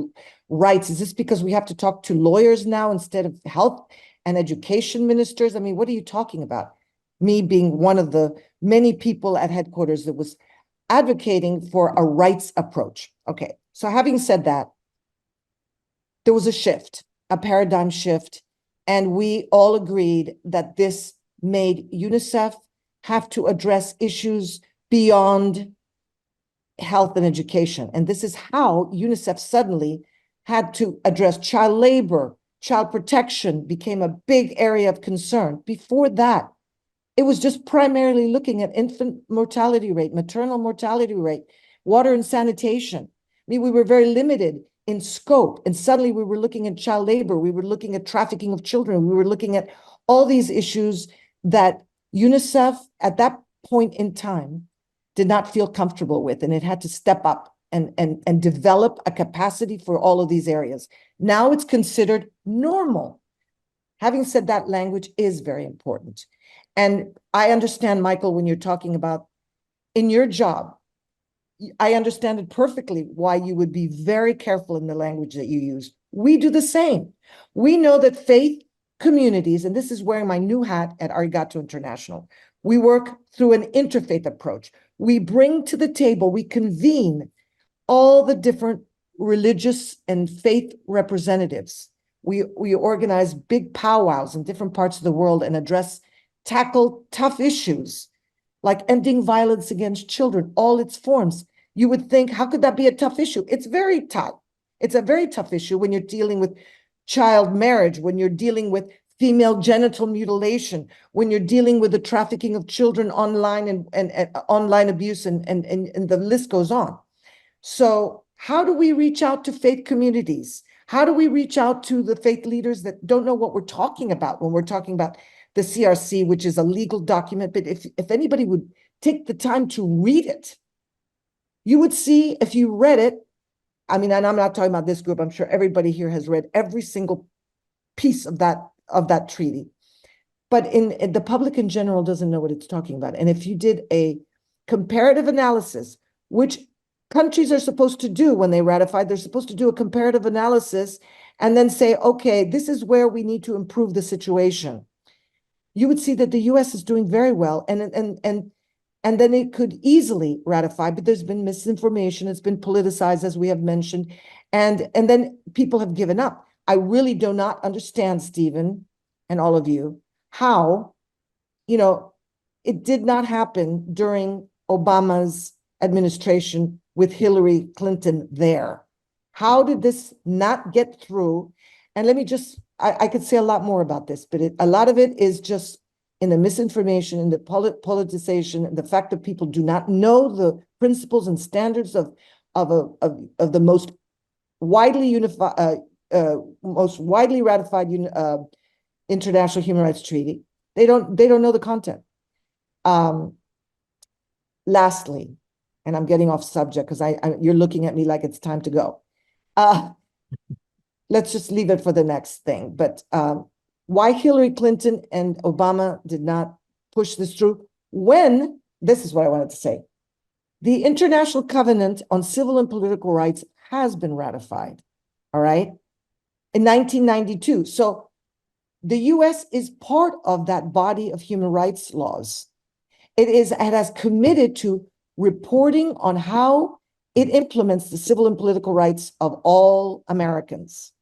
F: rights? Is this because we have to talk to lawyers now instead of health and education ministers? I mean, what are you talking about? Me being one of the many people at headquarters that was advocating for a rights approach. Okay, so having said that, there was a shift, a paradigm shift, and we all agreed that this made UNICEF have to address issues beyond health and education. And this is how UNICEF suddenly had to address child labor, child protection became a big area of concern. Before that, it was just primarily looking at infant mortality rate, maternal mortality rate, water and sanitation. I mean, we were very limited in scope. And suddenly we were looking at child labor. We were looking at trafficking of children. We were looking at all these issues that UNICEF at that point in time did not feel comfortable with. And it had to step up and develop a capacity for all of these areas. Now it's considered normal. Having said that, language is very important. And I understand, Michael, when you're talking about in your job, I understand it perfectly why you would be very careful in the language that you use. We do the same. We know that faith communities, and this is wearing my new hat at Arigato International, we work through an interfaith approach. We bring to the table, we convene all the different religious and faith representatives. We organize big powwows in different parts of the world and tackle tough issues like ending violence against children, all its forms. You would think, how could that be a tough issue? It's very tough. It's a very tough issue when you're dealing with child marriage, when you're dealing with female genital mutilation, when you're dealing with the trafficking of children online and online abuse, and the list goes on. So how do we reach out to faith communities? How do we reach out to the faith leaders that don't know what we're talking about when we're talking about the CRC, which is a legal document? But if anybody would take the time to read it, you would see, if you read it, I mean, and I'm not talking about this group, I'm sure everybody here has read every single piece of that treaty. But in the public in general doesn't know what it's talking about. And if you did a comparative analysis, which countries are supposed to do when they ratify, they're supposed to do a comparative analysis and then say, okay, this is where we need to improve the situation. You would see that the US is doing very well, and then it could easily ratify, but there's been misinformation, it's been politicized, as we have mentioned, and then people have given up. I really do not understand, Stephen, and all of you, how, it did not happen during Obama's administration with Hillary Clinton there. How did this not get through? And let me just, I could say a lot more about this, but a lot of it is just in the misinformation, in the politicization, and the fact that people do not know the principles and standards of the most widely unified, most widely ratified international human rights treaty. They don't know the content. Lastly, and I'm getting off subject because you're looking at me like it's time to go. Let's just leave it for the next thing. But why Hillary Clinton and Obama did not push this through, when, this is what I wanted to say, the International Covenant on Civil and Political Rights has been ratified, all right, in 1992. So the US is part of that body of human rights laws. It has committed to reporting on how it implements the civil and political rights of all Americans.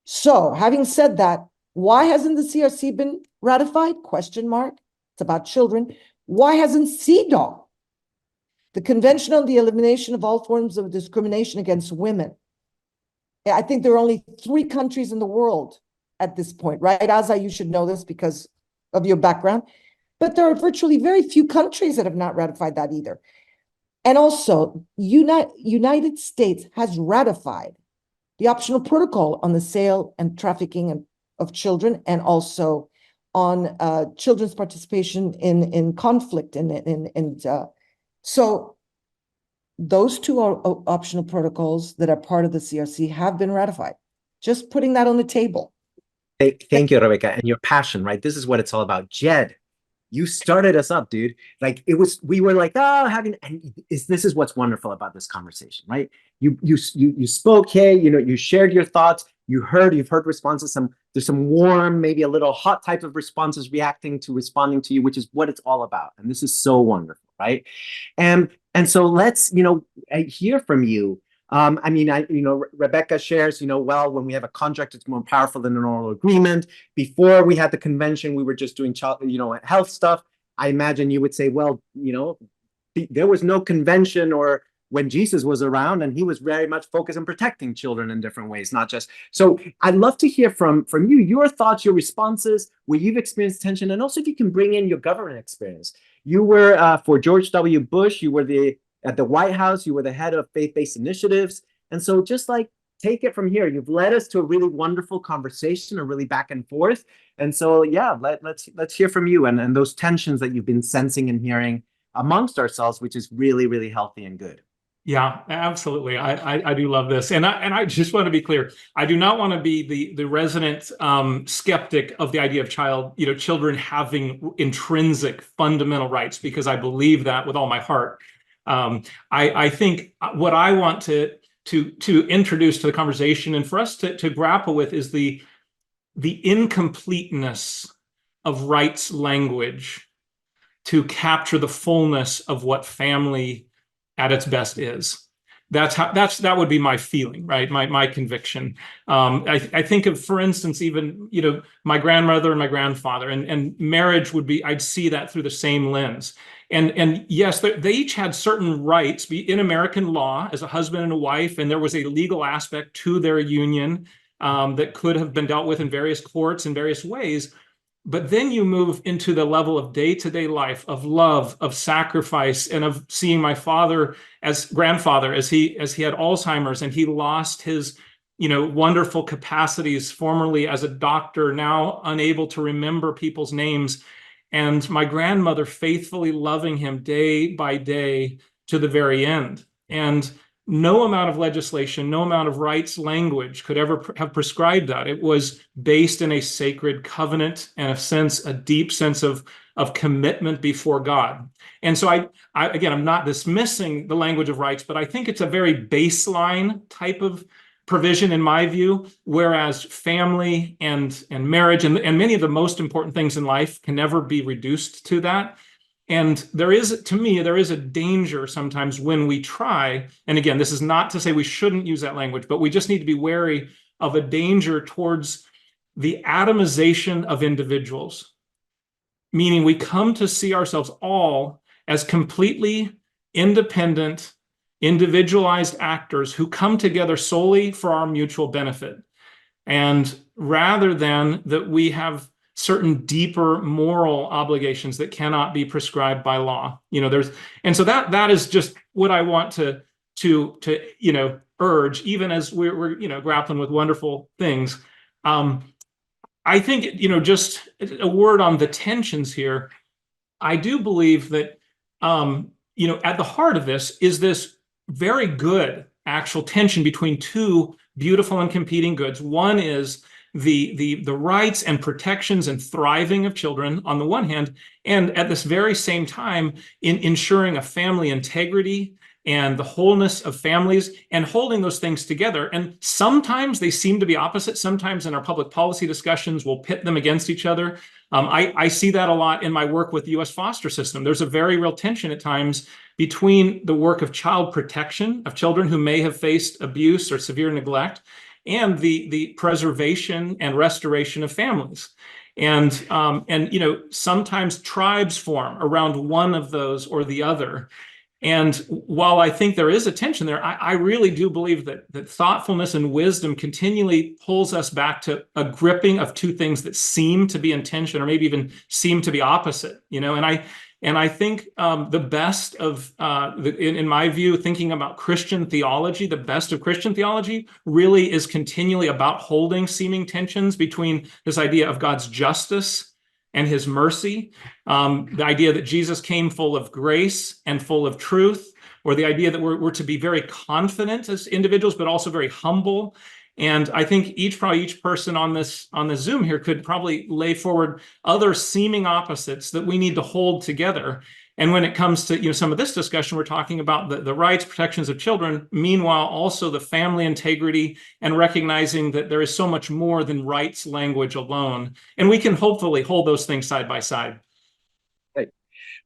F: So, having said that, why hasn't the CRC been ratified? Question mark. It's about children. Why hasn't CEDAW, the Convention on the Elimination of All Forms of Discrimination Against Women? I think there are only 3 countries in the world at this point, right? Aza, you should know this because of your background. But there are virtually very few countries that have not ratified that either. And also, United States has ratified the optional protocol on the sale and trafficking of children, and also on children's participation in conflict. So those 2 are optional protocols that are part of the CRC have been ratified. Just putting that on the table.
A: Thank you, Rebecca, and your passion, right? This is what it's all about. Jed, you started us up, dude. Like we were like, this is what's wonderful about this conversation, right? You spoke, hey, you shared your thoughts, you've heard responses, there's some warm, maybe a little hot type of responses responding to you, which is what it's all about. And this is so wonderful, right? And so let's, hear from you. Rebecca shares, well, when we have a contract, it's more powerful than an oral agreement. Before we had the convention, we were just doing health stuff. I imagine you would say, well, there was no convention or when Jesus was around, and he was very much focused on protecting children in different ways, not just. So I'd love to hear from you, your thoughts, your responses, where you've experienced tension, and also if you can bring in your government experience. You were for George W. Bush, you were at the White House, you were the head of faith-based initiatives. And so just take it from here. You've led us to a really wonderful conversation, a really back and forth. And so, yeah, let's hear from you and those tensions that you've been sensing and hearing amongst ourselves, which is really, really healthy and good.
C: Yeah, absolutely. I do love this. And I just want to be clear. I do not want to be the resident skeptic of the idea of children having intrinsic fundamental rights, because I believe that with all my heart. I think what I want to introduce to the conversation and for us to grapple with is the incompleteness of rights language to capture the fullness of what family at its best is. That would be my feeling, right? My conviction. I think of, for instance, even, you know, my grandmother and my grandfather, and marriage would be, I'd see that through the same lens. And yes, they each had certain rights in American law as a husband and a wife, and there was a legal aspect to their union that could have been dealt with in various courts in various ways. But then you move into the level of day-to-day life, of love, of sacrifice, and of seeing my father as grandfather, as he had Alzheimer's and he lost his, you know, wonderful capacities, formerly as a doctor, now unable to remember people's names, and my grandmother faithfully loving him day by day to the very end. And no amount of legislation, no amount of rights language could ever have prescribed that. It was based in a sacred covenant and a deep sense of commitment before God. And so I again, I'm not dismissing the language of rights, but I think it's a very baseline type of provision in my view, whereas family and marriage and many of the most important things in life can never be reduced to that. And to me, there is a danger sometimes when we try, and again, this is not to say we shouldn't use that language, but we just need to be wary of a danger towards the atomization of individuals, meaning we come to see ourselves all as completely independent, individualized actors who come together solely for our mutual benefit. And rather than that we have certain deeper moral obligations that cannot be prescribed by law. You know, and so that is just what I want to you know, urge, even as we're you know, grappling with wonderful things. I think, you know, just a word on the tensions here. I do believe that you know, at the heart of this is this very good actual tension between two beautiful and competing goods. One is the rights and protections and thriving of children on the one hand, and at this very same time in ensuring a family integrity and the wholeness of families and holding those things together. And sometimes they seem to be opposite. Sometimes in our public policy discussions, we'll pit them against each other. I see that a lot in my work with the U.S. foster system. There's a very real tension at times between the work of child protection of children who may have faced abuse or severe neglect and the preservation and restoration of families. And you know, sometimes tribes form around one of those or the other. And while I think there is a tension there, I really do believe that thoughtfulness and wisdom continually pulls us back to a gripping of two things that seem to be in tension or maybe even seem to be opposite, you know. And I think the best of, in my view, thinking about Christian theology, the best of Christian theology really is continually about holding seeming tensions between this idea of God's justice and his mercy, the idea that Jesus came full of grace and full of truth, or the idea that we're to be very confident as individuals, but also very humble. And I think each person on this Zoom here could probably lay forward other seeming opposites that we need to hold together. And when it comes to, you know, some of this discussion, we're talking about the rights, protections of children, meanwhile, also the family integrity and recognizing that there is so much more than rights language alone. And we can hopefully hold those things side by side.
A: Right.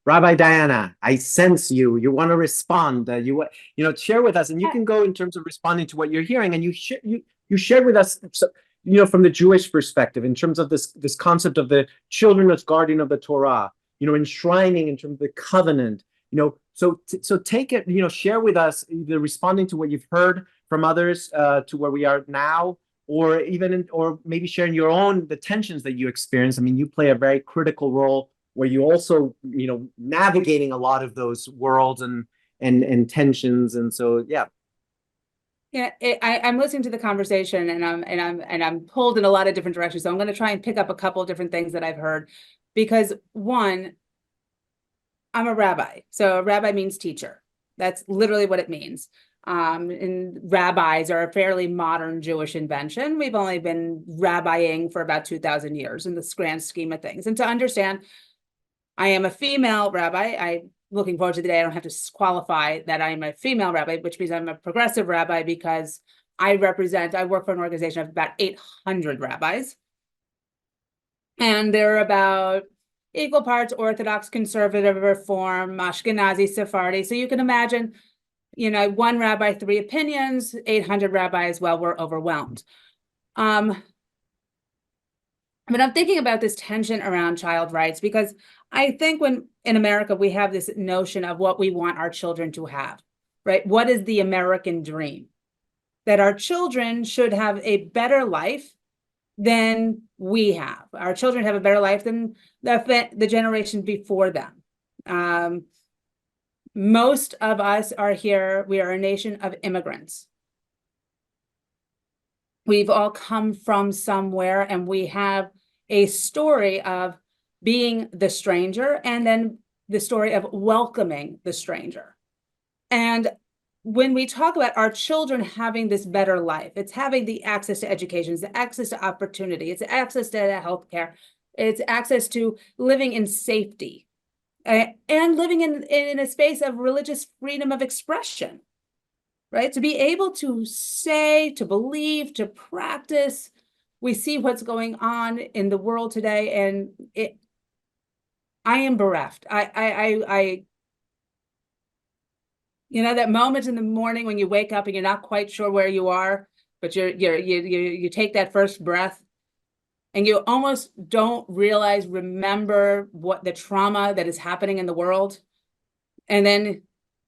A: Rabbi Diana, I sense you want to respond. You know, share with us, and you can go in terms of responding to what you're hearing. And you shared with us, you know, from the Jewish perspective, in terms of this concept of the children as guardian of the Torah, you know, enshrining in terms of the covenant, you know, so take it, you know, share with us either responding to what you've heard from others to where we are now, or even or maybe sharing your own, the tensions that you experience. I mean, you play a very critical role where you also, you know, navigating a lot of those worlds and tensions. And so, yeah.
D: Yeah, I'm listening to the conversation and I'm pulled in a lot of different directions. So I'm going to try and pick up a couple of different things that I've heard, because one, I'm a rabbi. So a rabbi means teacher. That's literally what it means. And rabbis are a fairly modern Jewish invention. We've only been rabbiing for about 2,000 years in the grand scheme of things. And to understand, I am a female rabbi. I'm looking forward to the day I don't have to qualify that I'm a female rabbi, which means I'm a progressive rabbi, because I work for an organization of about 800 rabbis. And there are about, equal parts Orthodox, conservative, Reform, Ashkenazi, Sephardi. So you can imagine, you know, one rabbi, 3 opinions, 800 rabbis, well, we're overwhelmed. But I'm thinking about this tension around child rights, because I think when in America, we have this notion of what we want our children to have, right? What is the American dream? That our children should have a better life than we have. Our children have a better life than the generation before them. Most of us are here, we are a nation of immigrants. We've all come from somewhere, and we have a story of being the stranger, and then the story of welcoming the stranger. And when we talk about our children having this better life, it's having the access to education, it's the access to opportunity, it's access to healthcare, it's access to living in safety, and living in a space of religious freedom of expression, right? To be able to say, to believe, to practice. We see what's going on in the world today, and I am bereft. You know, that moment in the morning when you wake up and you're not quite sure where you are, but you take that first breath, and you almost don't remember what the trauma that is happening in the world. And then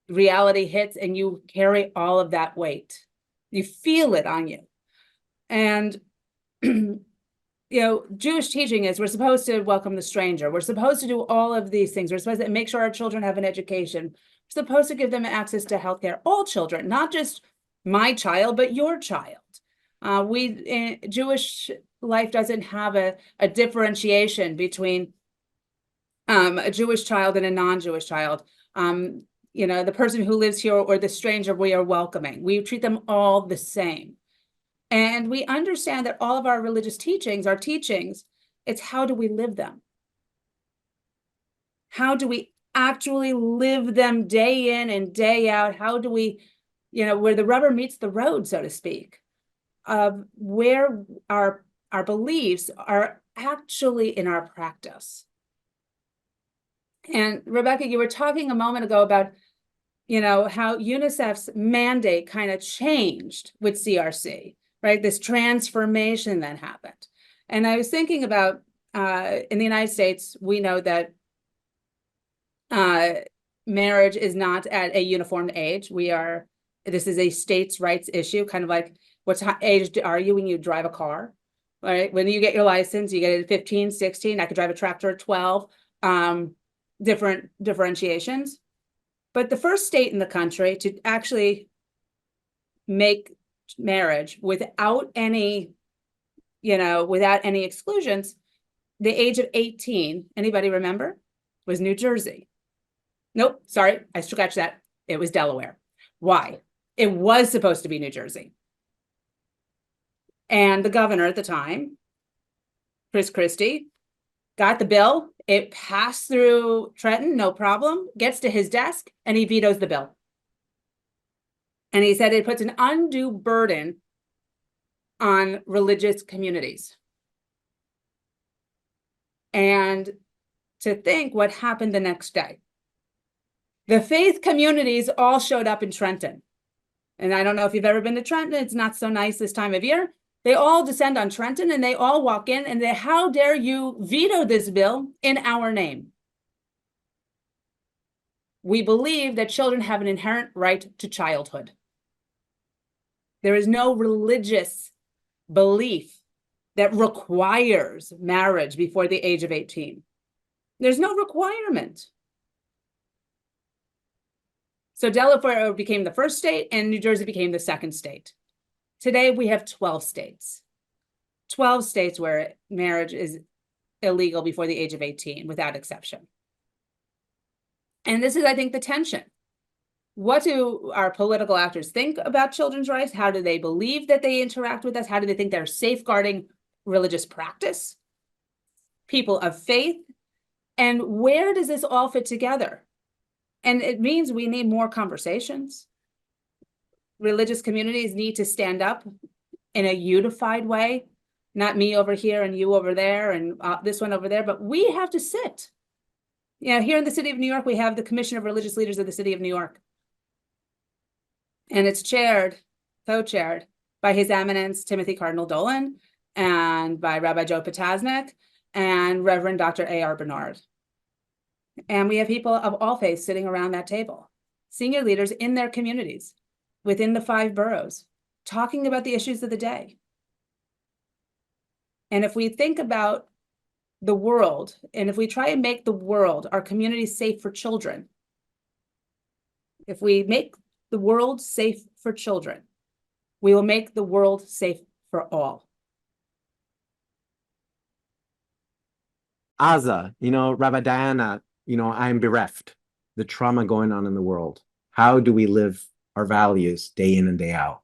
D: reality hits, and you carry all of that weight. You feel it on you. And you know, Jewish teaching is we're supposed to welcome the stranger. We're supposed to do all of these things. We're supposed to make sure our children have an education. We're supposed to give them access to healthcare. All children, not just my child, but your child. Jewish life doesn't have a differentiation between a Jewish child and a non-Jewish child. You know, the person who lives here or the stranger, we are welcoming. We treat them all the same. And we understand that all of our religious teachings are teachings. It's how do we live them? How do we actually live them day in and day out? How do we, you know, where the rubber meets the road, so to speak, of where our beliefs are actually in our practice. And Rebecca, you were talking a moment ago about, you know, how UNICEF's mandate kind of changed with CRC, right? This transformation that happened. And I was thinking about, in the United States, we know that marriage is not at a uniform age. This is a states' rights issue, kind of like what age are you when you drive a car, right? When you get your license, you get it at 15, 16. I could drive a tractor at 12, different differentiations. But the first state in the country to actually make marriage without any, you know, without any exclusions, the age of 18, anybody remember, was New Jersey. Nope, sorry, I scratched that. It was Delaware. Why? It was supposed to be New Jersey. And the governor at the time, Chris Christie, got the bill. It passed through Trenton, no problem, gets to his desk, and he vetoes the bill. And he said it puts an undue burden on religious communities. And to think what happened the next day. The faith communities all showed up in Trenton. And I don't know if you've ever been to Trenton, it's not so nice this time of year. They all descend on Trenton and they all walk in and they, how dare you veto this bill in our name? We believe that children have an inherent right to childhood. There is no religious belief that requires marriage before the age of 18. There's no requirement. So Delaware became the first state and New Jersey became the second state. Today we have 12 states. 12 states where marriage is illegal before the age of 18 without exception. And this is, I think, the tension. What do our political actors think about children's rights? How do they believe that they interact with us? How do they think they're safeguarding religious practice, people of faith? And where does this all fit together? And it means we need more conversations. Religious communities need to stand up in a unified way, not me over here and you over there and this one over there, but we have to sit Here in the city of New York, we have the Commission of Religious Leaders of the City of New York. And it's co-chaired by His Eminence Timothy Cardinal Dolan and by Rabbi Joe Potasnik and Reverend Dr. A.R. Bernard. And we have people of all faiths sitting around that table, senior leaders in their communities, within the 5 boroughs, talking about the issues of the day. And if we think about the world, and if we try and make the world, our community, safe for children, if we make the world safe for children, we will make the world safe for all.
A: Aza, Rabbi Diana, I'm bereft. The trauma going on in the world. How do we live our values day in and day out?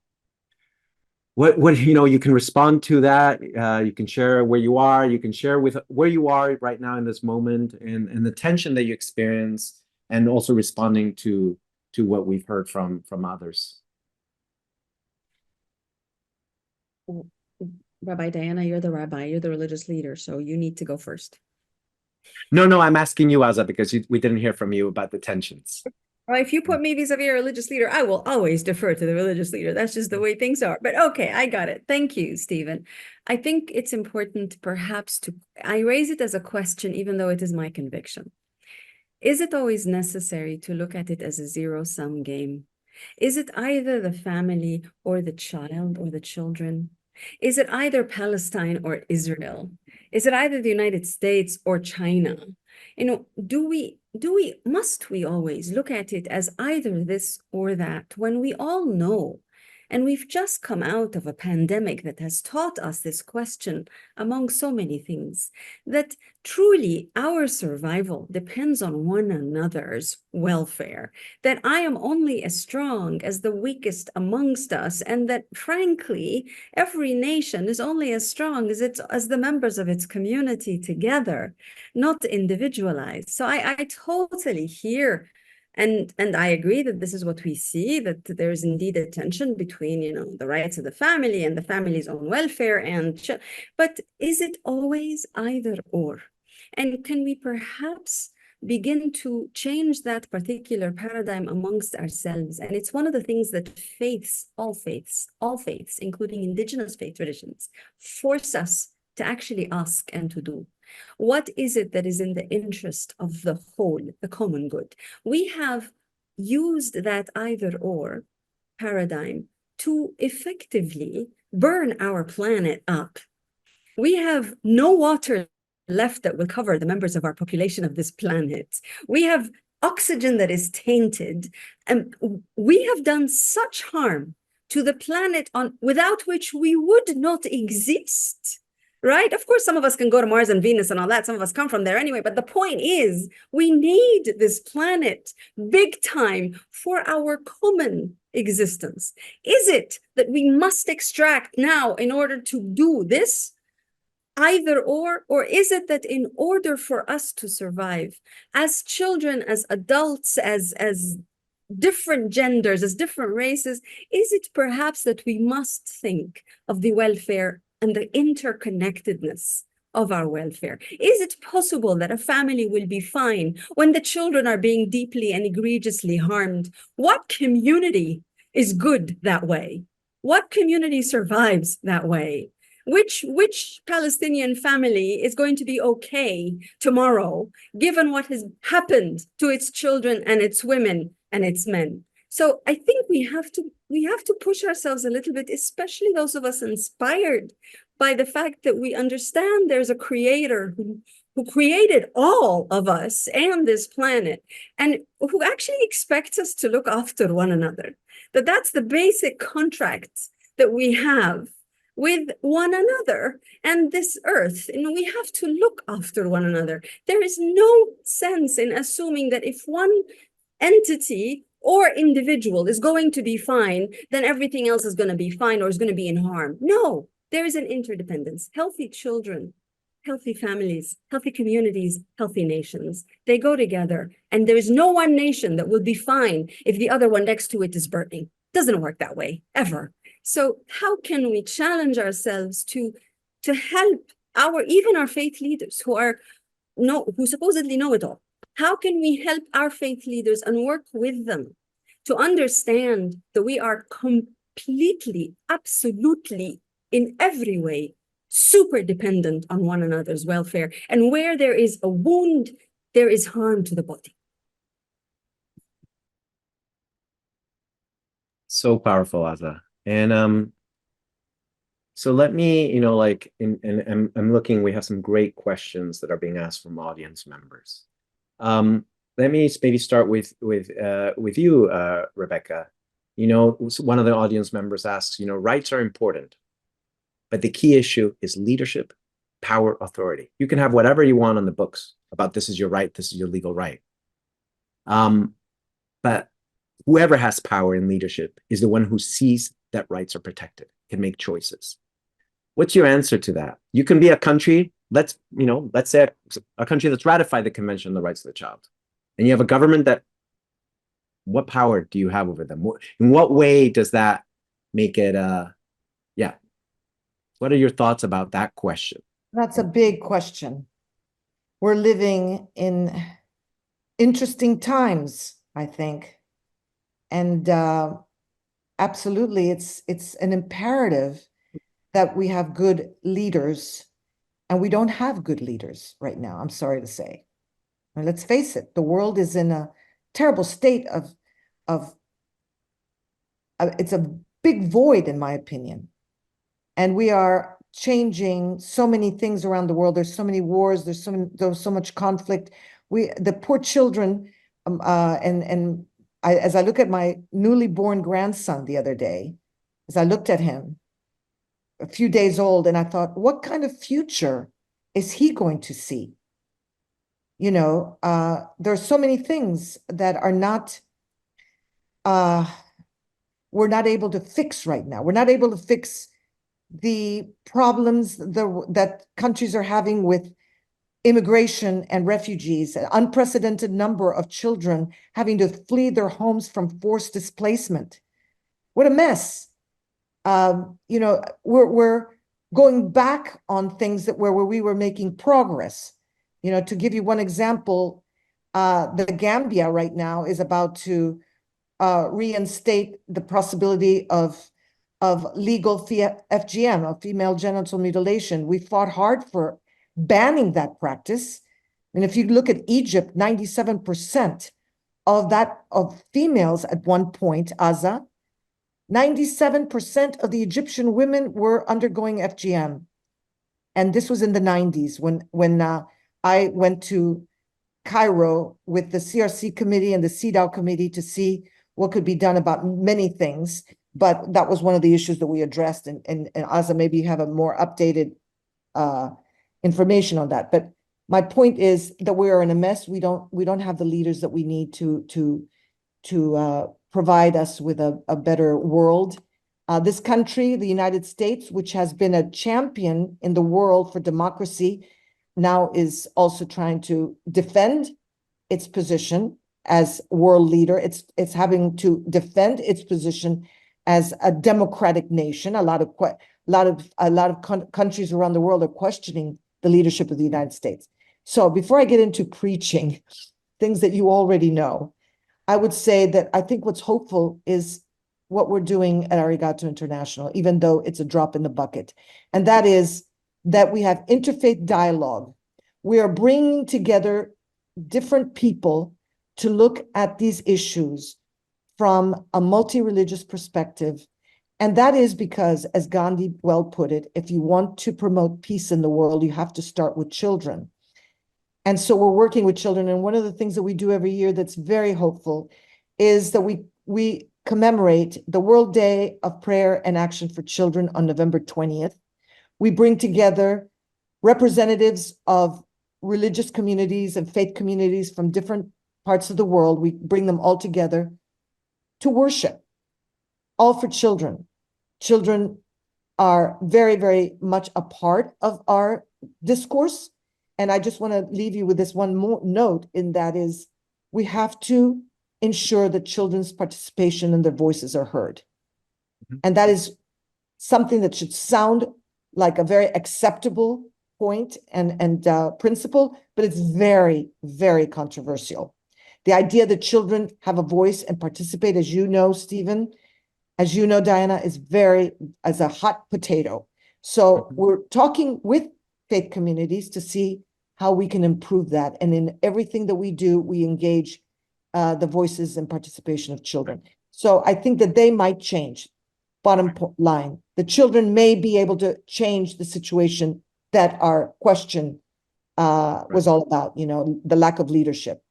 A: What you can respond to that. You can share where you are. You can share with where you are right now in this moment and the tension that you experience, and also responding to what we've heard from others.
B: Rabbi Diana, you're the rabbi, you're the religious leader, so you need to go first.
A: No, I'm asking you, Aza, because we didn't hear from you about the tensions.
B: Well, if you put me vis-a-vis a religious leader, I will always defer to the religious leader. That's just the way things are. But okay, I got it. Thank you, Stephen. I think it's important perhaps I raise it as a question, even though it is my conviction. Is it always necessary to look at it as a zero-sum game? Is it either the family or the child or the children? Is it either Palestine or Israel? Is it either the United States or China? Must we always look at it as either this or that, when we all know, and we've just come out of a pandemic that has taught us this question, among so many things, that truly our survival depends on one another's welfare, that I am only as strong as the weakest amongst us, and that frankly, every nation is only as strong as the members of its community together, not individualized. So I totally hear and I agree that this is what we see, that there is indeed a tension between, the rights of the family and the family's own welfare. But is it always either or? And can we perhaps begin to change that particular paradigm amongst ourselves? And it's one of the things that all faiths, including indigenous faith traditions, force us to actually ask and to do. What is it that is in the interest of the whole, the common good? We have used that either-or paradigm to effectively burn our planet up. We have no water left that will cover the members of our population of this planet. We have oxygen that is tainted, and we have done such harm to the planet without which we would not exist. Right? Of course, some of us can go to Mars and Venus and all that. Some of us come from there anyway. But the point is, we need this planet big time for our common existence. Is it that we must extract now in order to do this? Either or is it that in order for us to survive as children, as adults, as different genders, as different races, is it perhaps that we must think of the welfare and the interconnectedness of our welfare? Is it possible that a family will be fine when the children are being deeply and egregiously harmed? What community is good that way? What community survives that way? Which Palestinian family is going to be okay tomorrow, given what has happened to its children and its women and its men? So I think we have to push ourselves a little bit, especially those of us inspired by the fact that we understand there's a creator who created all of us and this planet, and who actually expects us to look after one another. That's the basic contract that we have with one another and this earth. We have to look after one another. There is no sense in assuming that if one entity or individual is going to be fine, then everything else is going to be fine or is going to be in harm. No, there is an interdependence. Healthy children, healthy families, healthy communities, healthy nations. They go together, and there is no one nation that will be fine if the other one next to it is burning. Doesn't work that way, ever. So how can we challenge ourselves to help even our faith leaders who supposedly know it all? How can we help our faith leaders and work with them to understand that we are completely, absolutely, in every way, super dependent on one another's welfare. And where there is a wound, there is harm to the body.
A: So powerful, Aza. And so let me, like, and I'm looking, we have some great questions that are being asked from audience members. Let me maybe start with you, Rebecca. One of the audience members asks, rights are important, but the key issue is leadership, power, authority. You can have whatever you want on the books about this is your right, this is your legal right. But whoever has power in leadership is the one who sees that rights are protected, can make choices. What's your answer to that? You can be a country, let's say a country that's ratified the Convention on the Rights of the Child, and you have a government that, what power do you have over them? In what way does that make it, yeah. What are your thoughts about that question?
F: That's a big question. We're living in interesting times, I think. And absolutely, it's an imperative that we have good leaders, and we don't have good leaders right now, I'm sorry to say. And let's face it, the world is in a terrible state of it's a big void, in my opinion. And we are changing so many things around the world. There's so many wars, there's so much conflict. The poor children, as I look at my newly born grandson the other day, as I looked at him, a few days old, and I thought, what kind of future is he going to see? There are so many things that are not, we're not able to fix right now. We're not able to fix the problems that countries are having with immigration and refugees, an unprecedented number of children having to flee their homes from forced displacement. What a mess. We're going back on things where we were making progress. To give you one example, the Gambia right now is about to reinstate the possibility of legal FGM, of female genital mutilation. We fought hard for banning that practice. And if you look at Egypt, 97% of females at one point, Aza, 97% of the Egyptian women were undergoing FGM. And this was in the 90s when I went to Cairo with the CRC committee and the CEDAW committee to see what could be done about many things. But that was one of the issues that we addressed. And Aza, maybe you have a more updated information on that. But my point is that we are in a mess. We don't have the leaders that we need to provide us with a better world. This country, the United States, which has been a champion in the world for democracy, now is also trying to defend its position as world leader. It's having to defend its position as a democratic nation. A lot of countries around the world are questioning the leadership of the United States. So before I get into preaching things that you already know, I would say that I think what's hopeful is what we're doing at Arigato International, even though it's a drop in the bucket. And that is that we have interfaith dialogue. We are bringing together different people to look at these issues from a multi-religious perspective. And that is because, as Gandhi well put it, if you want to promote peace in the world, you have to start with children. And so we're working with children. And one of the things that we do every year that's very hopeful is that we commemorate the World Day of Prayer and Action for Children on November 20th. We bring together representatives of religious communities and faith communities from different parts of the world. We bring them all together to worship, all for children. Children are very, very much a part of our discourse. And I just want to leave you with this one more note, and that is we have to ensure that children's participation and their voices are heard. And that is something that should sound like a very acceptable point and principle, but it's very, very controversial. The idea that children have a voice and participate, as you know, Stephen, as you know, Diana, is as a hot potato. So we're talking with faith communities to see how we can improve that. And in everything that we do, we engage the voices and participation of children. So I think that they might change. Bottom line, the children may be able to change the situation that our question was all about, the lack of leadership.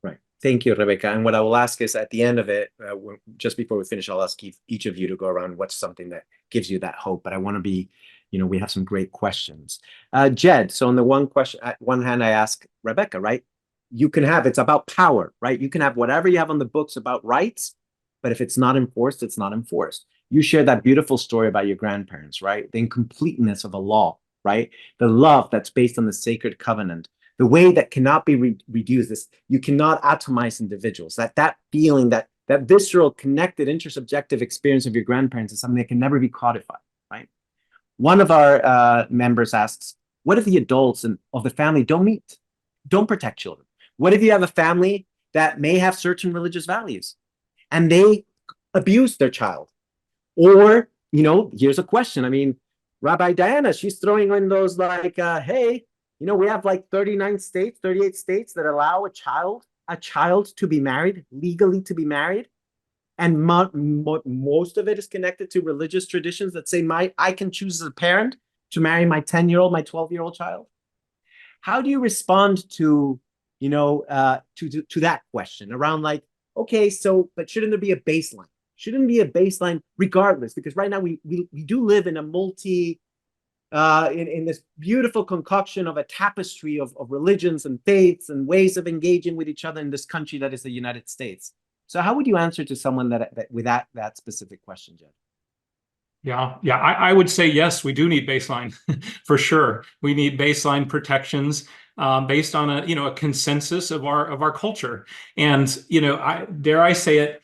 A: Right. Thank you, Rebecca. And what I will ask is at the end of it, just before we finish, I'll ask each of you to go around what's something that gives you that hope. But I want to be, we have some great questions. Jed, so on the one question, at one hand, I ask Rebecca, right? It's about power, right? You can have whatever you have on the books about rights, but if it's not enforced, it's not enforced. You shared that beautiful story about your grandparents, right? The incompleteness of a law, right? The love that's based on the sacred covenant, the way that cannot be reduced. You cannot atomize individuals. That feeling, that visceral, connected, intersubjective experience of your grandparents is something that can never be codified, right? One of our members asks, what if the adults of the family don't protect children? What if you have a family that may have certain religious values and they abuse their child? Or, here's a question. I mean, Rabbi Diana, she's throwing in those hey, we have 38 states that allow a child to be married, legally to be married. And most of it is connected to religious traditions that say I can choose as a parent to marry my 10-year-old, my 12-year-old child. How do you respond to, to that question around okay, so, but shouldn't there be a baseline? Shouldn't be a baseline regardless, because right now we do live in a in this beautiful concoction of a tapestry of religions and faiths and ways of engaging with each other in this country that is the United States. So how would you answer to someone with that specific question, Jed?
C: Yeah, I would say yes, we do need baseline for sure. We need baseline protections based on a consensus of our culture, and dare I say it,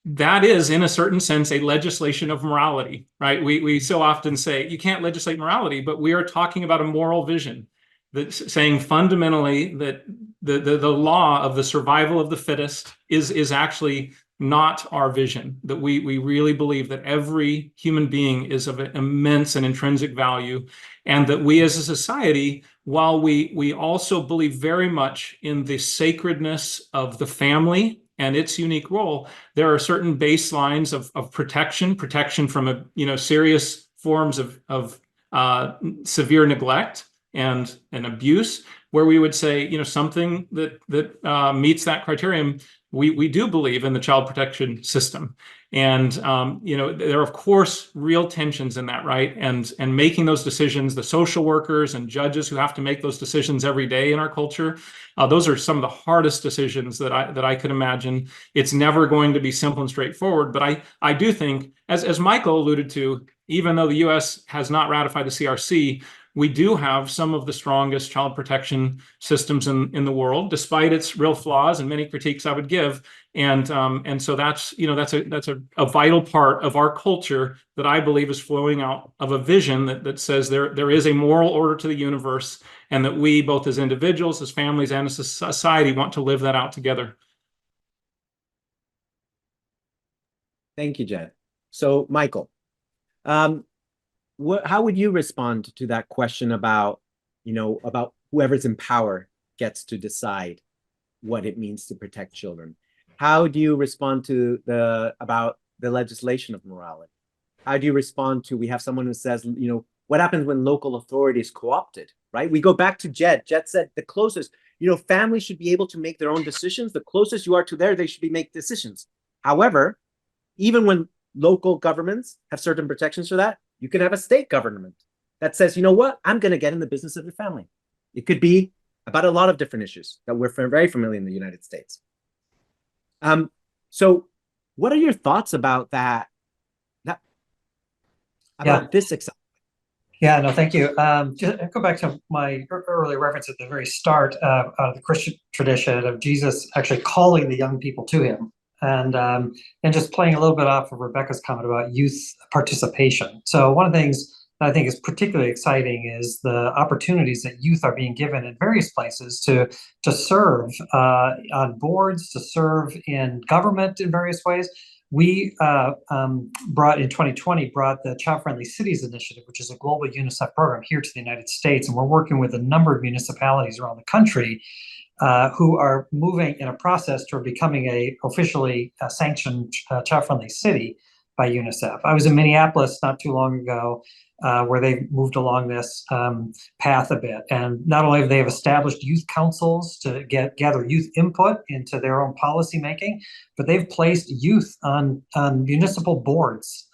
C: that is, in a certain sense, a legislation of morality, right? We so often say you can't legislate morality, but we are talking about a moral vision that's saying fundamentally that the law of the survival of the fittest is actually not our vision, that we really believe that every human being is of immense and intrinsic value, and that we as a society, while we also believe very much in the sacredness of the family and its unique role, there are certain baselines of protection from serious forms of severe neglect and abuse, where we would say something that meets that criterion. We do believe in the child protection system, and there are of course real tensions in that, right? And making those decisions, the social workers and judges who have to make those decisions every day in our culture, those are some of the hardest decisions that I could imagine. It's never going to be simple and straightforward, but I do think, as Michael alluded to, even though the U.S. has not ratified the CRC, we do have some of the strongest child protection systems in the world, despite its real flaws and many critiques I would give. And so that's a vital part of our culture that I believe is flowing out of a vision that says there is a moral order to the universe, and that we, both as individuals, as families, and as a society, want to live that out together.
A: Thank you, Jed. So, Michael, how would you respond to that question about whoever's in power gets to decide what it means to protect children? How do you respond to about the legislation of morality? How do you respond to, we have someone who says, what happens when local authority is co-opted, right? We go back to Jed. Jed said the closest, families should be able to make their own decisions. The closest you are to there, they should make decisions. However, even when local governments have certain protections for that, you can have a state government that says, you know what, I'm going to get in the business of your family. It could be about a lot of different issues that we're very familiar in the United States. So what are your thoughts about that? About this example?
E: Yeah, no, thank you. Just go back to my earlier reference at the very start of the Christian tradition of Jesus actually calling the young people to him, and just playing a little bit off of Rebecca's comment about youth participation. So one of the things that I think is particularly exciting is the opportunities that youth are being given in various places to serve on boards, to serve in government in various ways. We brought in 2020 the Child Friendly Cities Initiative, which is a global UNICEF program here to the United States, and we're working with a number of municipalities around the country who are moving in a process toward becoming a officially sanctioned child-friendly city by UNICEF. I was in Minneapolis not too long ago, where they moved along this path a bit. And not only have they established youth councils to gather youth input into their own policy making, but they've placed youth on municipal boards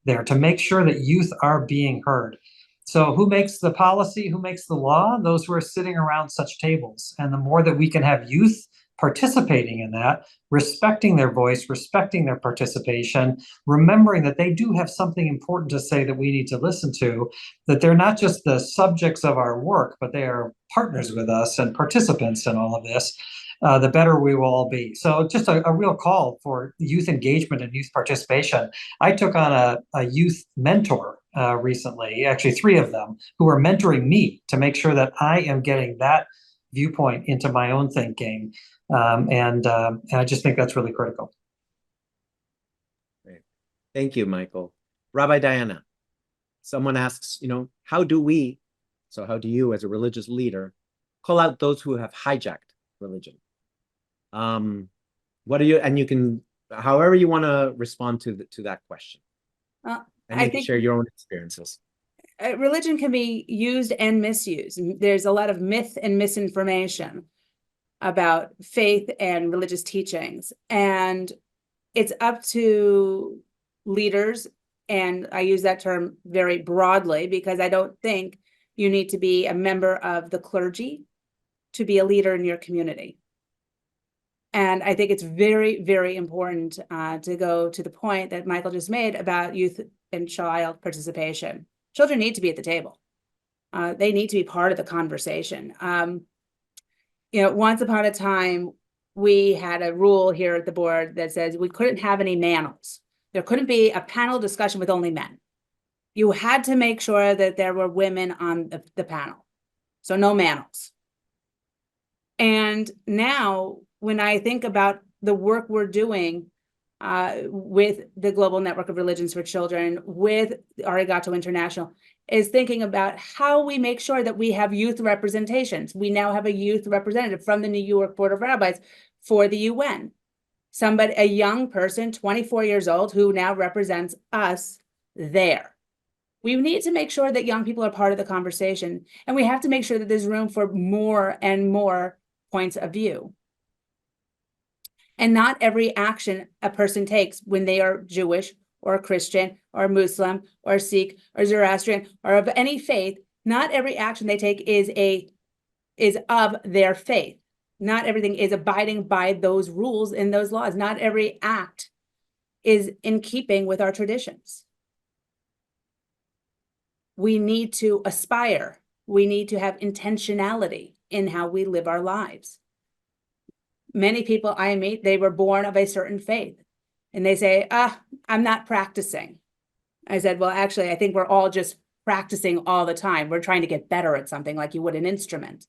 E: there to make sure that youth are being heard. So who makes the policy? Who makes the law? Those who are sitting around such tables. And the more that we can have youth participating in that, respecting their voice, respecting their participation, remembering that they do have something important to say that we need to listen to, that they're not just the subjects of our work, but they are partners with us and participants in all of this, the better we will all be. So just a real call for youth engagement and youth participation. I took on a youth mentor recently, actually 3 of them, who are mentoring me to make sure that I am getting that viewpoint into my own thinking. And I just think that's really critical.
A: Great. Thank you, Michael. Rabbi Diana, someone asks, how do you as a religious leader call out those who have hijacked religion? What are you, and you can, however you want to respond to that question. And
D: I
A: maybe
D: think
A: share your own experiences.
D: religion can be used and misused. There's a lot of myth and misinformation about faith and religious teachings. And it's up to leaders, and I use that term very broadly because I don't think you need to be a member of the clergy to be a leader in your community. And I think it's very, very important to go to the point that Michael just made about youth and child participation. Children need to be at the table. They need to be part of the conversation. Once upon a time, we had a rule here at the board that says we couldn't have any manels. There couldn't be a panel discussion with only men. You had to make sure that there were women on the panel. So no manels. And now, when I think about the work we're doing with the Global Network of Religions for Children, with Arigato International, is thinking about how we make sure that we have youth representations. We now have a youth representative from the New York Board of Rabbis for the UN. A young person, 24 years old, who now represents us there. We need to make sure that young people are part of the conversation, and we have to make sure that there's room for more and more points of view. And not every action a person takes when they are Jewish or Christian or Muslim or Sikh or Zoroastrian or of any faith, not every action they take is of their faith. Not everything is abiding by those rules and those laws. Not every act is in keeping with our traditions. We need to aspire. We need to have intentionality in how we live our lives. Many people I meet, they were born of a certain faith, and they say, I'm not practicing. I said, well, actually, I think we're all just practicing all the time. We're trying to get better at something like you would an instrument.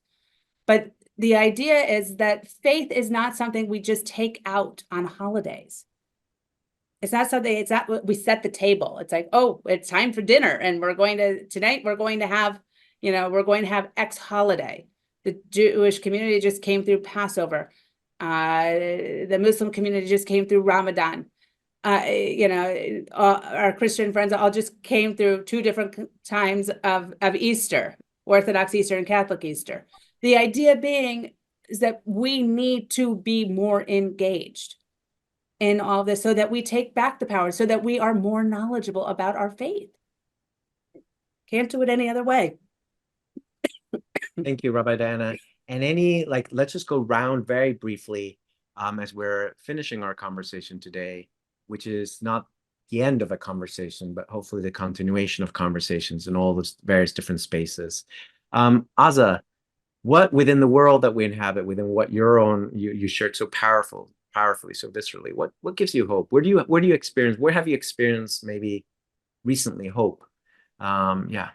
D: But the idea is that faith is not something we just take out on holidays. It's not what we set the table. It's like, oh, it's time for dinner, and tonight we're going to have X holiday. The Jewish community just came through Passover. The Muslim community just came through Ramadan. Our Christian friends all just came through 2 different times of Easter, Orthodox Easter and Catholic Easter. The idea being is that we need to be more engaged in all this so that we take back the power, so that we are more knowledgeable about our faith. Can't do it any other way.
A: Thank you, Rabbi Diana. And let's just go round very briefly as we're finishing our conversation today, which is not the end of a conversation, but hopefully the continuation of conversations in all the various different spaces. Aza, what within the world that we inhabit, within what you shared so powerfully, so viscerally, what gives you hope? Where have you experienced maybe recently hope Yeah.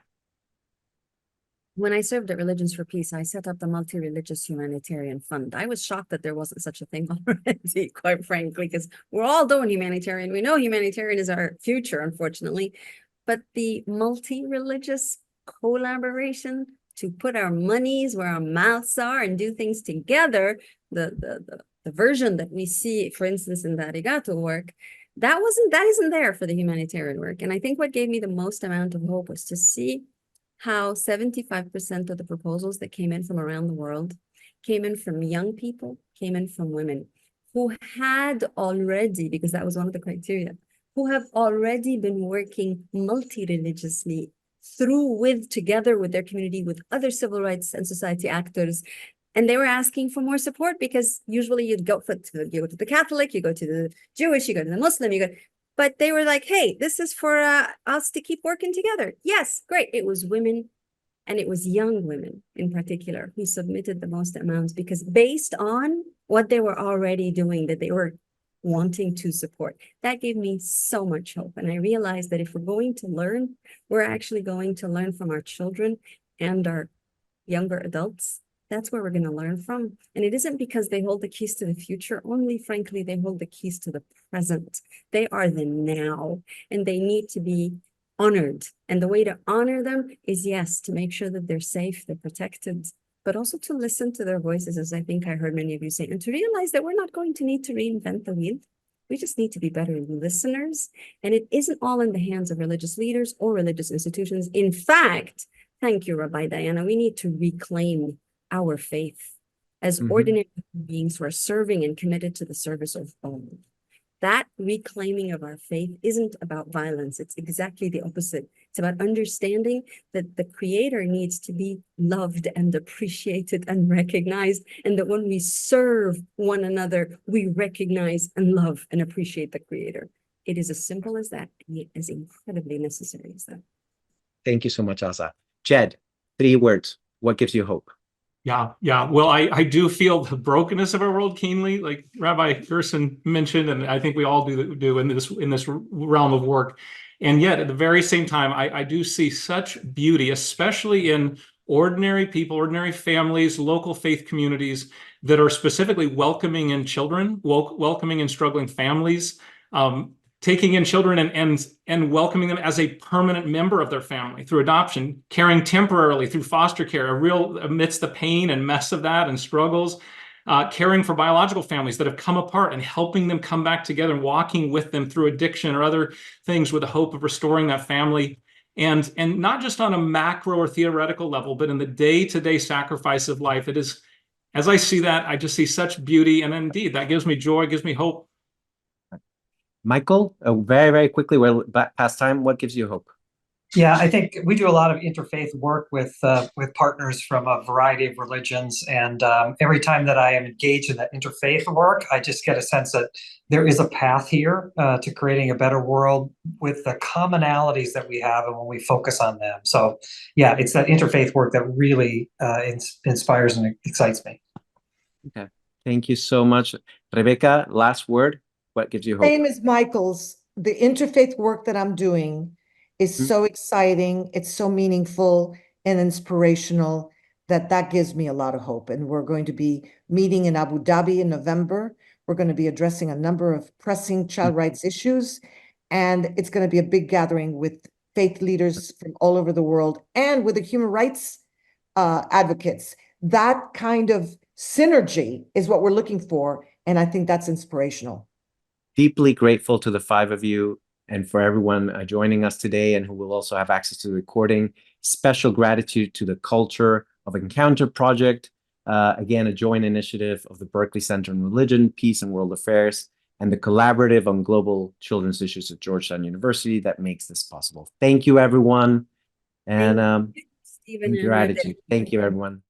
B: When I served at Religions for Peace, I set up the Multi-Religious Humanitarian Fund. I was shocked that there wasn't such a thing already, quite frankly, because we're all doing humanitarian. We know humanitarian is our future, unfortunately. But the multi-religious collaboration to put our monies where our mouths are and do things together, the version that we see, for instance, in the Arigato work, that isn't there for the humanitarian work. And I think what gave me the most amount of hope was to see how 75% of the proposals that came in from around the world came in from young people, came in from women who had already, because that was one of the criteria, who have already been working multi-religiously together with their community, with other civil rights and society actors. And they were asking for more support because usually you go to the Catholic, you go to the Jewish, you go to the Muslim, but they were like, hey, this is for us to keep working together. Yes, great. It was women, and it was young women in particular who submitted the most amounts because based on what they were already doing, that they were wanting to support. That gave me so much hope. And I realized that if we're going to learn, we're actually going to learn from our children and our younger adults. That's where we're going to learn from. And it isn't because they hold the keys to the future. Only, frankly, they hold the keys to the present. They are the now, and they need to be honored. And the way to honor them is, yes, to make sure that they're safe, they're protected, but also to listen to their voices, as I think I heard many of you say, and to realize that we're not going to need to reinvent the wheel. We just need to be better listeners. And it isn't all in the hands of religious leaders or religious institutions. In fact, thank you, Rabbi Diana, we need to reclaim our faith as ordinary beings who are serving and committed to the service of all. That reclaiming of our faith isn't about violence. It's exactly the opposite. It's about understanding that the Creator needs to be loved and appreciated and recognized, and that when we serve one another, we recognize and love and appreciate the Creator. It is as simple as that, and yet as incredibly necessary as that.
A: Thank you so much, Elsa. Jed, 3 words. What gives you hope?
C: Yeah. Well, I do feel the brokenness of our world keenly, like Rabbi Gerson mentioned, and I think we all do in this realm of work. And yet, at the very same time, I do see such beauty, especially in ordinary people, ordinary families, local faith communities that are specifically welcoming in children, welcoming in struggling families, taking in children and welcoming them as a permanent member of their family through adoption, caring temporarily through foster care, amidst the pain and mess of that and struggles, caring for biological families that have come apart and helping them come back together and walking with them through addiction or other things with the hope of restoring that family. And not just on a macro or theoretical level, but in the day-to-day sacrifice of life. It is, as I see that, I just see such beauty. And indeed, that gives me joy, gives me hope.
A: Michael, very, very quickly, we're past time. What gives you hope?
E: Yeah, I think we do a lot of interfaith work with partners from a variety of religions, and every time that I am engaged in that interfaith work, I just get a sense that there is a path here to creating a better world with the commonalities that we have, and when we focus on them. So, yeah, it's that interfaith work that really inspires and excites me.
A: Okay, thank you so much, Rebecca. Last word. What gives you hope?
F: Same as Michael's. The interfaith work that I'm doing is so exciting. It's so meaningful and inspirational that gives me a lot of hope. And we're going to be meeting in Abu Dhabi in November. We're going to be addressing a number of pressing child rights issues. And it's going to be a big gathering with faith leaders from all over the world and with the human rights advocates. That kind of synergy is what we're looking for. And I think that's inspirational.
A: Deeply grateful to the 5 of you and for everyone joining us today and who will also have access to the recording. Special gratitude to the Culture of Encounter Project, again, a joint initiative of the Berkley Center on Religion, Peace and World Affairs, and the Collaborative on Global Children's Issues at Georgetown University that makes this possible. Thank you, everyone. And
B: Stephen,
A: gratitude. Thank you, everyone.